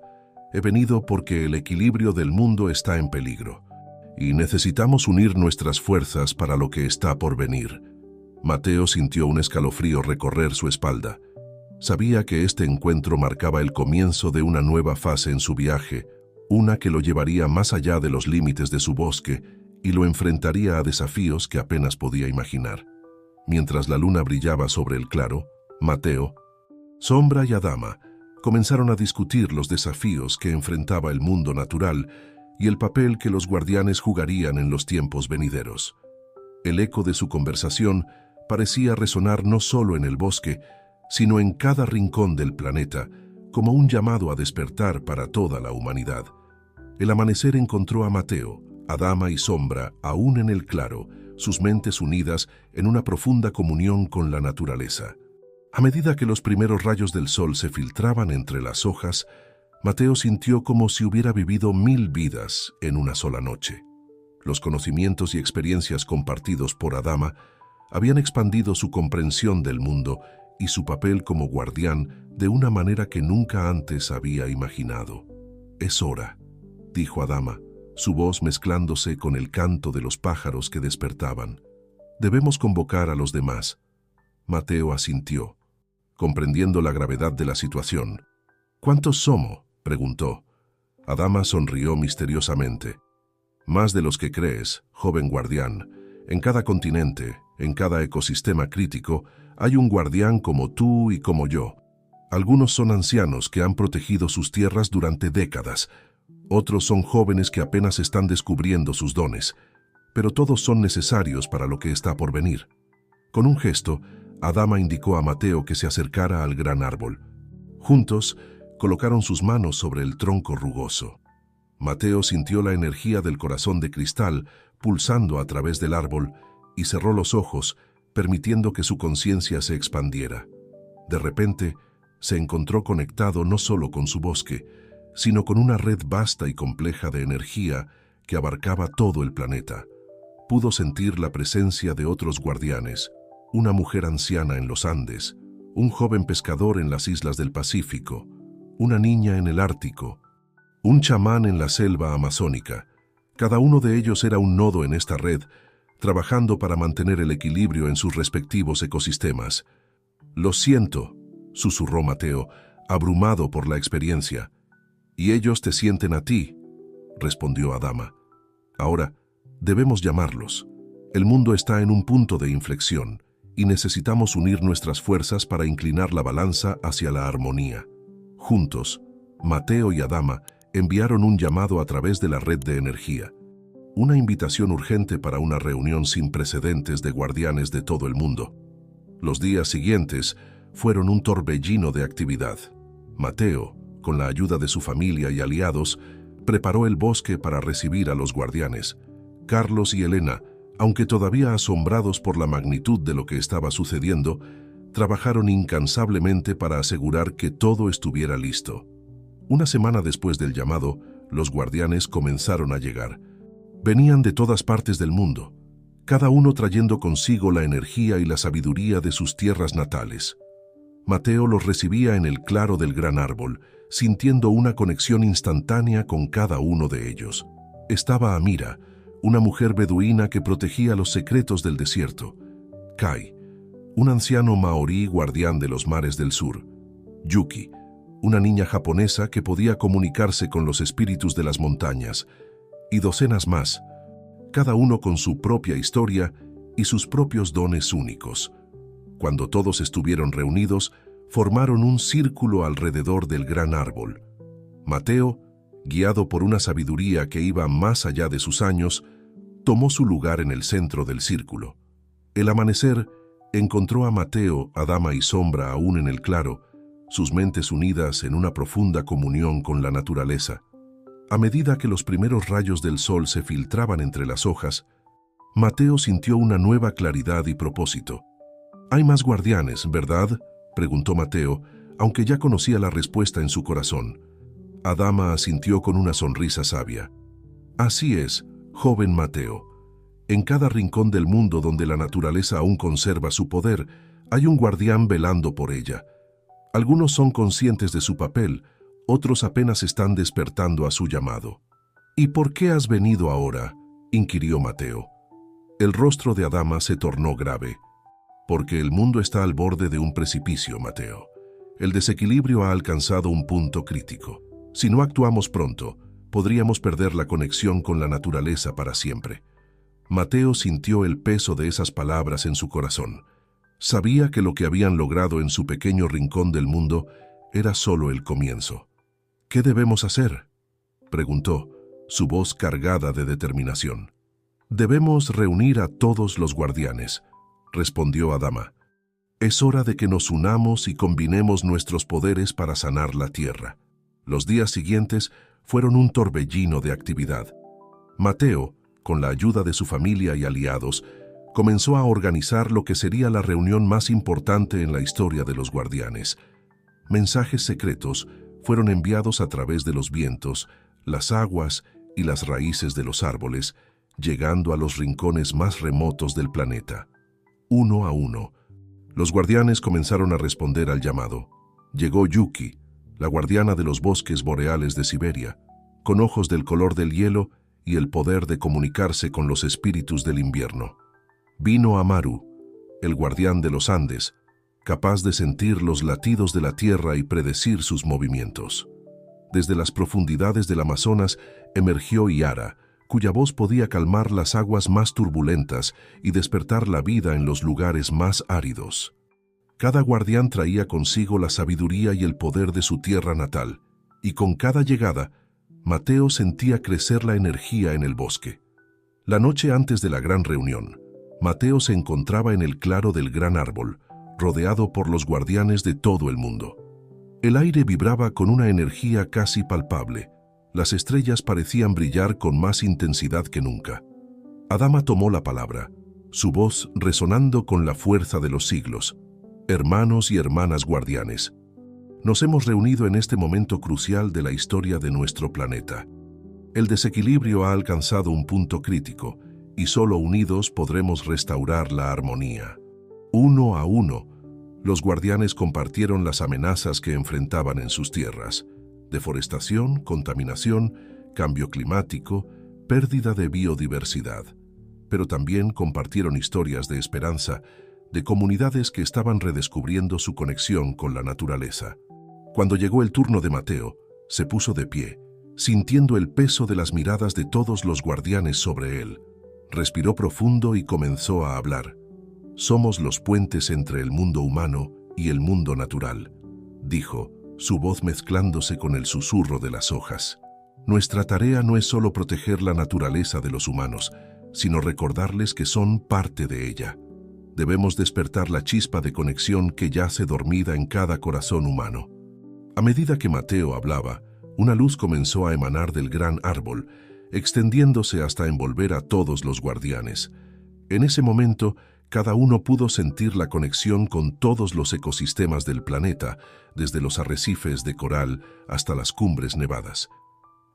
He venido porque el equilibrio del mundo está en peligro, y necesitamos unir nuestras fuerzas para lo que está por venir». Mateo sintió un escalofrío recorrer su espalda. Sabía que este encuentro marcaba el comienzo de una nueva fase en su viaje, una que lo llevaría más allá de los límites de su bosque y lo enfrentaría a desafíos que apenas podía imaginar. Mientras la luna brillaba sobre el claro, Mateo, Sombra y Adama comenzaron a discutir los desafíos que enfrentaba el mundo natural y el papel que los guardianes jugarían en los tiempos venideros. El eco de su conversación parecía resonar no solo en el bosque, sino en cada rincón del planeta, como un llamado a despertar para toda la humanidad. El amanecer encontró a Mateo, Adama y Sombra aún en el claro, sus mentes unidas en una profunda comunión con la naturaleza. A medida que los primeros rayos del sol se filtraban entre las hojas, Mateo sintió como si hubiera vivido 1000 vidas en una sola noche. Los conocimientos y experiencias compartidos por Adama habían expandido su comprensión del mundo y su papel como guardián de una manera que nunca antes había imaginado. «Es hora», dijo Adama, su voz mezclándose con el canto de los pájaros que despertaban. «Debemos convocar a los demás». Mateo asintió, comprendiendo la gravedad de la situación. «¿Cuántos somos?», preguntó. Adama sonrió misteriosamente. «Más de los que crees, joven guardián. En cada continente, en cada ecosistema crítico, hay un guardián como tú y como yo. Algunos son ancianos que han protegido sus tierras durante décadas. Otros son jóvenes que apenas están descubriendo sus dones. Pero todos son necesarios para lo que está por venir». Con un gesto, Adama indicó a Mateo que se acercara al gran árbol. Juntos, colocaron sus manos sobre el tronco rugoso. Mateo sintió la energía del corazón de cristal pulsando a través del árbol y cerró los ojos, permitiendo que su conciencia se expandiera. De repente, se encontró conectado no solo con su bosque, sino con una red vasta y compleja de energía que abarcaba todo el planeta. Pudo sentir la presencia de otros guardianes, una mujer anciana en los Andes, un joven pescador en las islas del Pacífico, una niña en el Ártico, un chamán en la selva amazónica. Cada uno de ellos era un nodo en esta red, trabajando para mantener el equilibrio en sus respectivos ecosistemas. «Lo siento», susurró Mateo, abrumado por la experiencia. «Y ellos te sienten a ti», respondió Adama. «Ahora, debemos llamarlos. El mundo está en un punto de inflexión y necesitamos unir nuestras fuerzas para inclinar la balanza hacia la armonía». Juntos, Mateo y Adama enviaron un llamado a través de la red de energía, una invitación urgente para una reunión sin precedentes de guardianes de todo el mundo. Los días siguientes fueron un torbellino de actividad. Mateo, con la ayuda de su familia y aliados, preparó el bosque para recibir a los guardianes. Carlos y Elena, aunque todavía asombrados por la magnitud de lo que estaba sucediendo, trabajaron incansablemente para asegurar que todo estuviera listo. Una semana después del llamado, los guardianes comenzaron a llegar. Venían de todas partes del mundo, cada uno trayendo consigo la energía y la sabiduría de sus tierras natales. Mateo los recibía en el claro del gran árbol, sintiendo una conexión instantánea con cada uno de ellos. Estaba Amira, una mujer beduina que protegía los secretos del desierto. Kai, un anciano maorí guardián de los mares del sur. Yuki, una niña japonesa que podía comunicarse con los espíritus de las montañas. Y docenas más, cada uno con su propia historia y sus propios dones únicos. Cuando todos estuvieron reunidos, formaron un círculo alrededor del gran árbol. Mateo, guiado por una sabiduría que iba más allá de sus años, tomó su lugar en el centro del círculo. El amanecer encontró a Mateo, Adama y Sombra aún en el claro, sus mentes unidas en una profunda comunión con la naturaleza. A medida que los primeros rayos del sol se filtraban entre las hojas, Mateo sintió una nueva claridad y propósito. «Hay más guardianes, ¿verdad?», preguntó Mateo, aunque ya conocía la respuesta en su corazón. Adama asintió con una sonrisa sabia. «Así es, joven Mateo. En cada rincón del mundo donde la naturaleza aún conserva su poder, hay un guardián velando por ella. Algunos son conscientes de su papel, otros apenas están despertando a su llamado». «¿Y por qué has venido ahora?», inquirió Mateo. El rostro de Adama se tornó grave. «Porque el mundo está al borde de un precipicio, Mateo. El desequilibrio ha alcanzado un punto crítico. Si no actuamos pronto, podríamos perder la conexión con la naturaleza para siempre». Mateo sintió el peso de esas palabras en su corazón. Sabía que lo que habían logrado en su pequeño rincón del mundo era solo el comienzo. «¿Qué debemos hacer?», preguntó, su voz cargada de determinación. «Debemos reunir a todos los guardianes», respondió Adama. «Es hora de que nos unamos y combinemos nuestros poderes para sanar la tierra». Los días siguientes fueron un torbellino de actividad. Mateo, con la ayuda de su familia y aliados, comenzó a organizar lo que sería la reunión más importante en la historia de los guardianes. Mensajes secretos fueron enviados a través de los vientos, las aguas y las raíces de los árboles, llegando a los rincones más remotos del planeta. Uno a uno, los guardianes comenzaron a responder al llamado. Llegó Yuki, la guardiana de los bosques boreales de Siberia, con ojos del color del hielo y el poder de comunicarse con los espíritus del invierno. Vino Amaru, el guardián de los Andes, capaz de sentir los latidos de la tierra y predecir sus movimientos. Desde las profundidades del Amazonas emergió Yara, cuya voz podía calmar las aguas más turbulentas y despertar la vida en los lugares más áridos. Cada guardián traía consigo la sabiduría y el poder de su tierra natal, y con cada llegada, Mateo sentía crecer la energía en el bosque. La noche antes de la gran reunión, Mateo se encontraba en el claro del gran árbol, rodeado por los guardianes de todo el mundo. El aire vibraba con una energía casi palpable. Las estrellas parecían brillar con más intensidad que nunca. Adama tomó la palabra, su voz resonando con la fuerza de los siglos. «Hermanos y hermanas guardianes, nos hemos reunido en este momento crucial de la historia de nuestro planeta. El desequilibrio ha alcanzado un punto crítico y solo unidos podremos restaurar la armonía». Uno a uno, los guardianes compartieron las amenazas que enfrentaban en sus tierras: deforestación, contaminación, cambio climático, pérdida de biodiversidad. Pero también compartieron historias de esperanza, de comunidades que estaban redescubriendo su conexión con la naturaleza. Cuando llegó el turno de Mateo, se puso de pie, sintiendo el peso de las miradas de todos los guardianes sobre él. Respiró profundo y comenzó a hablar. «Somos los puentes entre el mundo humano y el mundo natural», dijo, su voz mezclándose con el susurro de las hojas. «Nuestra tarea no es solo proteger la naturaleza de los humanos, sino recordarles que son parte de ella. Debemos despertar la chispa de conexión que yace dormida en cada corazón humano». A medida que Mateo hablaba, una luz comenzó a emanar del gran árbol, extendiéndose hasta envolver a todos los guardianes. En ese momento, cada uno pudo sentir la conexión con todos los ecosistemas del planeta, desde los arrecifes de coral hasta las cumbres nevadas.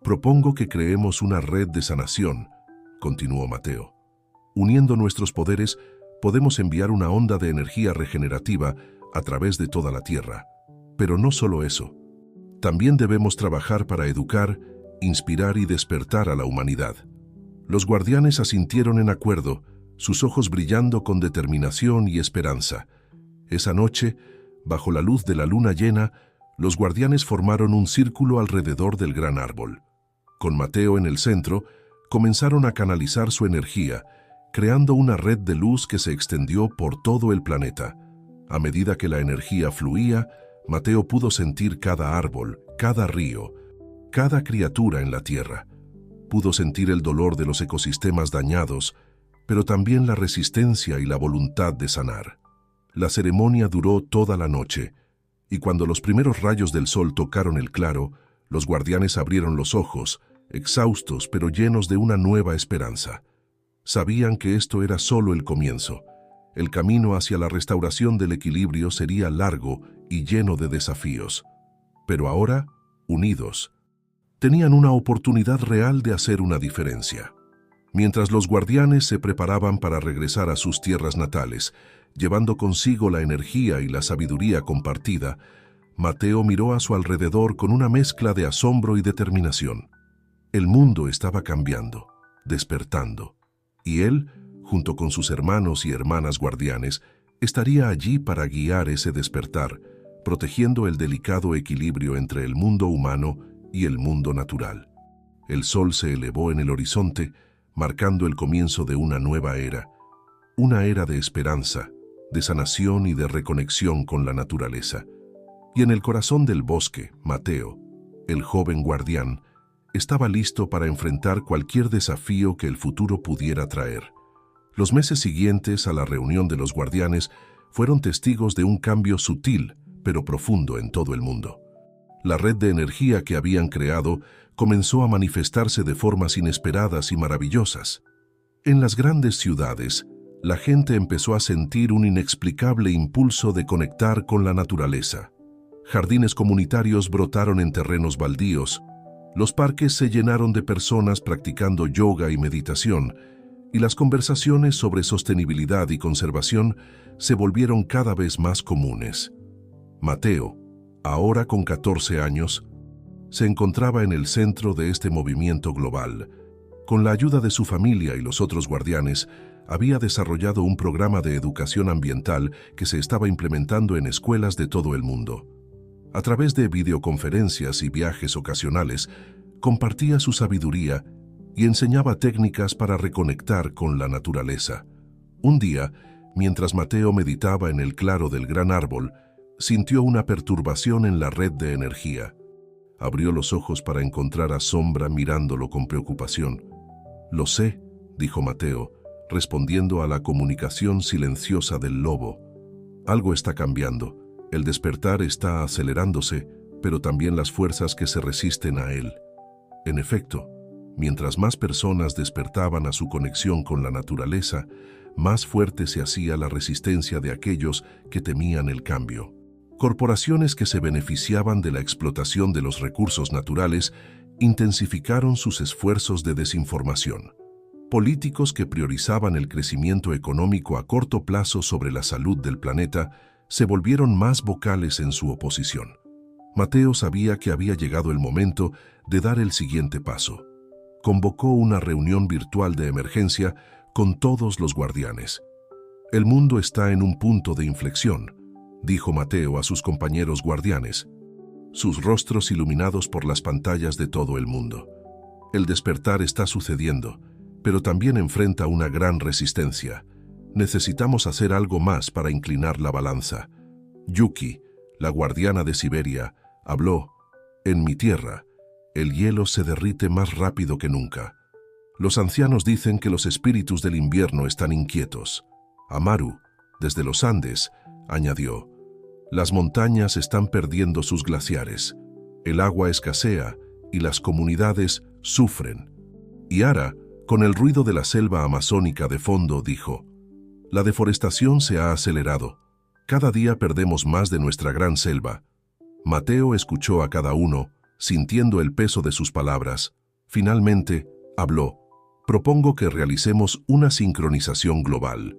«Propongo que creemos una red de sanación», continuó Mateo. «Uniendo nuestros poderes, podemos enviar una onda de energía regenerativa a través de toda la tierra. Pero no solo eso. También debemos trabajar para educar, inspirar y despertar a la humanidad. Los guardianes asintieron en acuerdo, sus ojos brillando con determinación y esperanza. Esa noche, bajo la luz de la luna llena, los guardianes formaron un círculo alrededor del gran árbol. Con Mateo en el centro, comenzaron a canalizar su energía, creando una red de luz que se extendió por todo el planeta. A medida que la energía fluía, Mateo pudo sentir cada árbol, cada río, cada criatura en la tierra. Pudo sentir el dolor de los ecosistemas dañados, pero también la resistencia y la voluntad de sanar. La ceremonia duró toda la noche, y cuando los primeros rayos del sol tocaron el claro, los guardianes abrieron los ojos, exhaustos pero llenos de una nueva esperanza. Sabían que esto era solo el comienzo. El camino hacia la restauración del equilibrio sería largo y lleno de desafíos. Pero ahora, unidos, tenían una oportunidad real de hacer una diferencia. Mientras los guardianes se preparaban para regresar a sus tierras natales, llevando consigo la energía y la sabiduría compartida, Mateo miró a su alrededor con una mezcla de asombro y determinación. El mundo estaba cambiando, despertando, y él, junto con sus hermanos y hermanas guardianes, estaría allí para guiar ese despertar, protegiendo el delicado equilibrio entre el mundo humano y el mundo natural. El sol se elevó en el horizonte, marcando el comienzo de una nueva era, una era de esperanza, de sanación y de reconexión con la naturaleza. Y en el corazón del bosque, Mateo, el joven guardián, estaba listo para enfrentar cualquier desafío que el futuro pudiera traer. Los meses siguientes a la reunión de los guardianes fueron testigos de un cambio sutil, pero profundo en todo el mundo. La red de energía que habían creado comenzó a manifestarse de formas inesperadas y maravillosas. En las grandes ciudades, la gente empezó a sentir un inexplicable impulso de conectar con la naturaleza. Jardines comunitarios brotaron en terrenos baldíos, los parques se llenaron de personas practicando yoga y meditación, y las conversaciones sobre sostenibilidad y conservación se volvieron cada vez más comunes. Mateo, ahora con 14 años, se encontraba en el centro de este movimiento global. Con la ayuda de su familia y los otros guardianes, había desarrollado un programa de educación ambiental que se estaba implementando en escuelas de todo el mundo. A través de videoconferencias y viajes ocasionales, compartía su sabiduría y enseñaba técnicas para reconectar con la naturaleza. Un día, mientras Mateo meditaba en el claro del gran árbol, sintió una perturbación en la red de energía. Abrió los ojos para encontrar a Sombra mirándolo con preocupación. «Lo sé», dijo Mateo, respondiendo a la comunicación silenciosa del lobo. «Algo está cambiando. El despertar está acelerándose, pero también las fuerzas que se resisten a él». En efecto, mientras más personas despertaban a su conexión con la naturaleza, más fuerte se hacía la resistencia de aquellos que temían el cambio. Corporaciones que se beneficiaban de la explotación de los recursos naturales intensificaron sus esfuerzos de desinformación. Políticos que priorizaban el crecimiento económico a corto plazo sobre la salud del planeta se volvieron más vocales en su oposición. Mateo sabía que había llegado el momento de dar el siguiente paso. Convocó una reunión virtual de emergencia con todos los guardianes. «El mundo está en un punto de inflexión», dijo Mateo a sus compañeros guardianes, sus rostros iluminados por las pantallas de todo el mundo. «El despertar está sucediendo, pero también enfrenta una gran resistencia. Necesitamos hacer algo más para inclinar la balanza». Yuki, la guardiana de Siberia, habló: «En mi tierra, el hielo se derrite más rápido que nunca. Los ancianos dicen que los espíritus del invierno están inquietos». Amaru, desde los Andes, añadió: «Las montañas están perdiendo sus glaciares, el agua escasea y las comunidades sufren». Y Ara, con el ruido de la selva amazónica de fondo, dijo: «La deforestación se ha acelerado. Cada día perdemos más de nuestra gran selva». Mateo escuchó a cada uno, sintiendo el peso de sus palabras. Finalmente, habló: «Propongo que realicemos una sincronización global,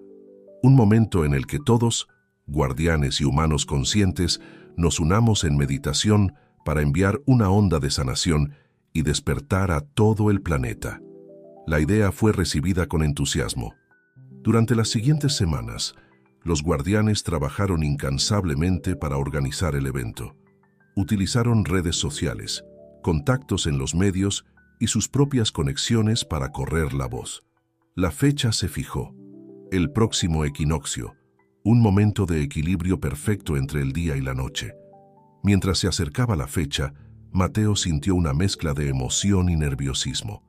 un momento en el que todos, guardianes y humanos conscientes, nos unamos en meditación para enviar una onda de sanación y despertar a todo el planeta. La idea fue recibida con entusiasmo. Durante las siguientes semanas, los guardianes trabajaron incansablemente para organizar el evento. Utilizaron redes sociales, contactos en los medios y sus propias conexiones para correr la voz. La fecha se fijó: el próximo equinoccio, un momento de equilibrio perfecto entre el día y la noche. Mientras se acercaba la fecha, Mateo sintió una mezcla de emoción y nerviosismo.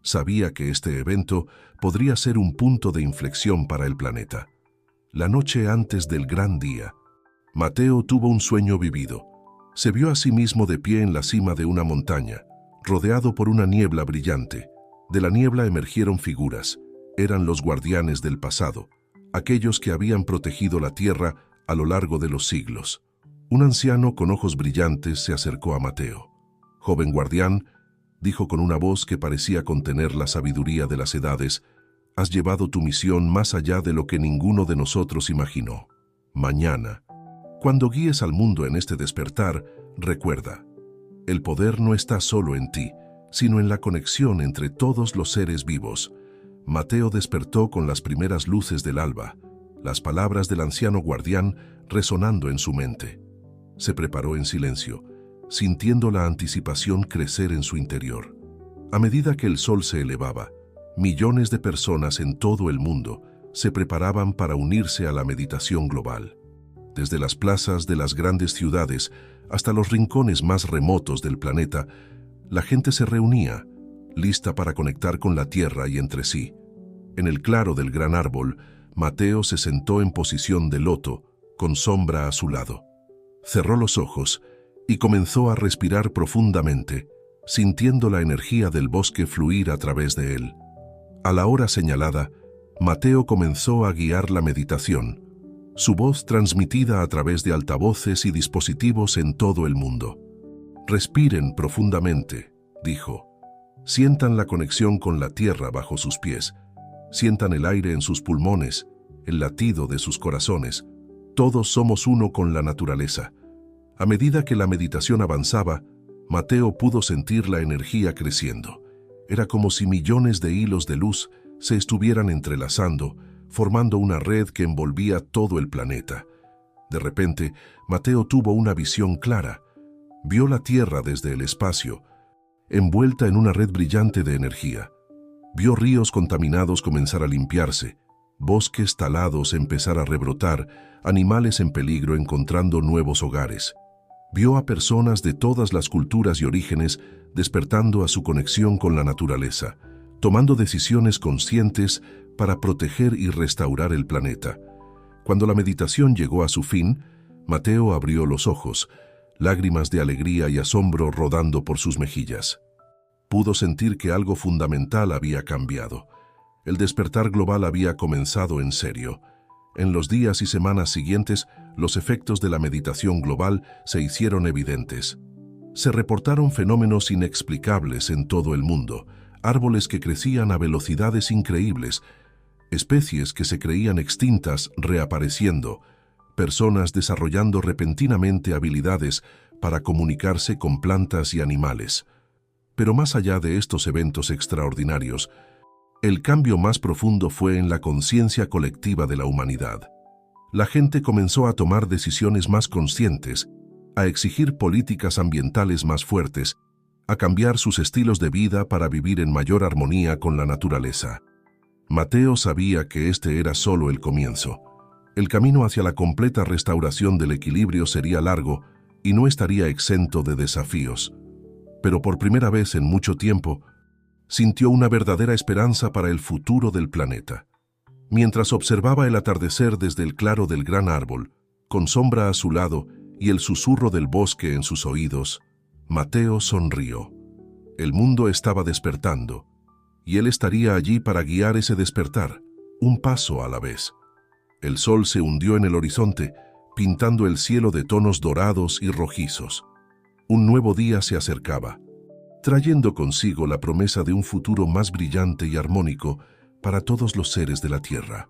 Sabía que este evento podría ser un punto de inflexión para el planeta. La noche antes del gran día, Mateo tuvo un sueño vivido. Se vio a sí mismo de pie en la cima de una montaña, rodeado por una niebla brillante. De la niebla emergieron figuras. Eran los guardianes del pasado, aquellos que habían protegido la tierra a lo largo de los siglos. Un anciano con ojos brillantes se acercó a Mateo. «Joven guardián», dijo con una voz que parecía contener la sabiduría de las edades, «has llevado tu misión más allá de lo que ninguno de nosotros imaginó. Mañana, cuando guíes al mundo en este despertar, recuerda, el poder no está solo en ti, sino en la conexión entre todos los seres vivos». Mateo despertó con las primeras luces del alba, las palabras del anciano guardián resonando en su mente. Se preparó en silencio, sintiendo la anticipación crecer en su interior. A medida que el sol se elevaba, millones de personas en todo el mundo se preparaban para unirse a la meditación global. Desde las plazas de las grandes ciudades hasta los rincones más remotos del planeta, la gente se reunía, lista para conectar con la tierra y entre sí. En el claro del gran árbol, Mateo se sentó en posición de loto, con sombra a su lado. Cerró los ojos y comenzó a respirar profundamente, sintiendo la energía del bosque fluir a través de él. A la hora señalada, Mateo comenzó a guiar la meditación, su voz transmitida a través de altavoces y dispositivos en todo el mundo. «Respiren profundamente», dijo. «Sientan la conexión con la tierra bajo sus pies. Sientan el aire en sus pulmones, el latido de sus corazones. Todos somos uno con la naturaleza». A medida que la meditación avanzaba, Mateo pudo sentir la energía creciendo. Era como si millones de hilos de luz se estuvieran entrelazando, formando una red que envolvía todo el planeta. De repente, Mateo tuvo una visión clara. Vio la Tierra desde el espacio, envuelta en una red brillante de energía. Vio ríos contaminados comenzar a limpiarse, bosques talados empezar a rebrotar, animales en peligro encontrando nuevos hogares. Vio a personas de todas las culturas y orígenes despertando a su conexión con la naturaleza, tomando decisiones conscientes para proteger y restaurar el planeta. Cuando la meditación llegó a su fin, Mateo abrió los ojos, lágrimas de alegría y asombro rodando por sus mejillas. Pudo sentir que algo fundamental había cambiado. El despertar global había comenzado en serio. En los días y semanas siguientes, los efectos de la meditación global se hicieron evidentes. Se reportaron fenómenos inexplicables en todo el mundo, árboles que crecían a velocidades increíbles, especies que se creían extintas reapareciendo, personas desarrollando repentinamente habilidades para comunicarse con plantas y animales. Pero más allá de estos eventos extraordinarios, el cambio más profundo fue en la conciencia colectiva de la humanidad. La gente comenzó a tomar decisiones más conscientes, a exigir políticas ambientales más fuertes, a cambiar sus estilos de vida para vivir en mayor armonía con la naturaleza. Mateo sabía que este era solo el comienzo. El camino hacia la completa restauración del equilibrio sería largo y no estaría exento de desafíos. Pero por primera vez en mucho tiempo, sintió una verdadera esperanza para el futuro del planeta. Mientras observaba el atardecer desde el claro del gran árbol, con sombra a su lado y el susurro del bosque en sus oídos, Mateo sonrió. El mundo estaba despertando, y él estaría allí para guiar ese despertar, un paso a la vez. El sol se hundió en el horizonte, pintando el cielo de tonos dorados y rojizos. Un nuevo día se acercaba, trayendo consigo la promesa de un futuro más brillante y armónico para todos los seres de la Tierra.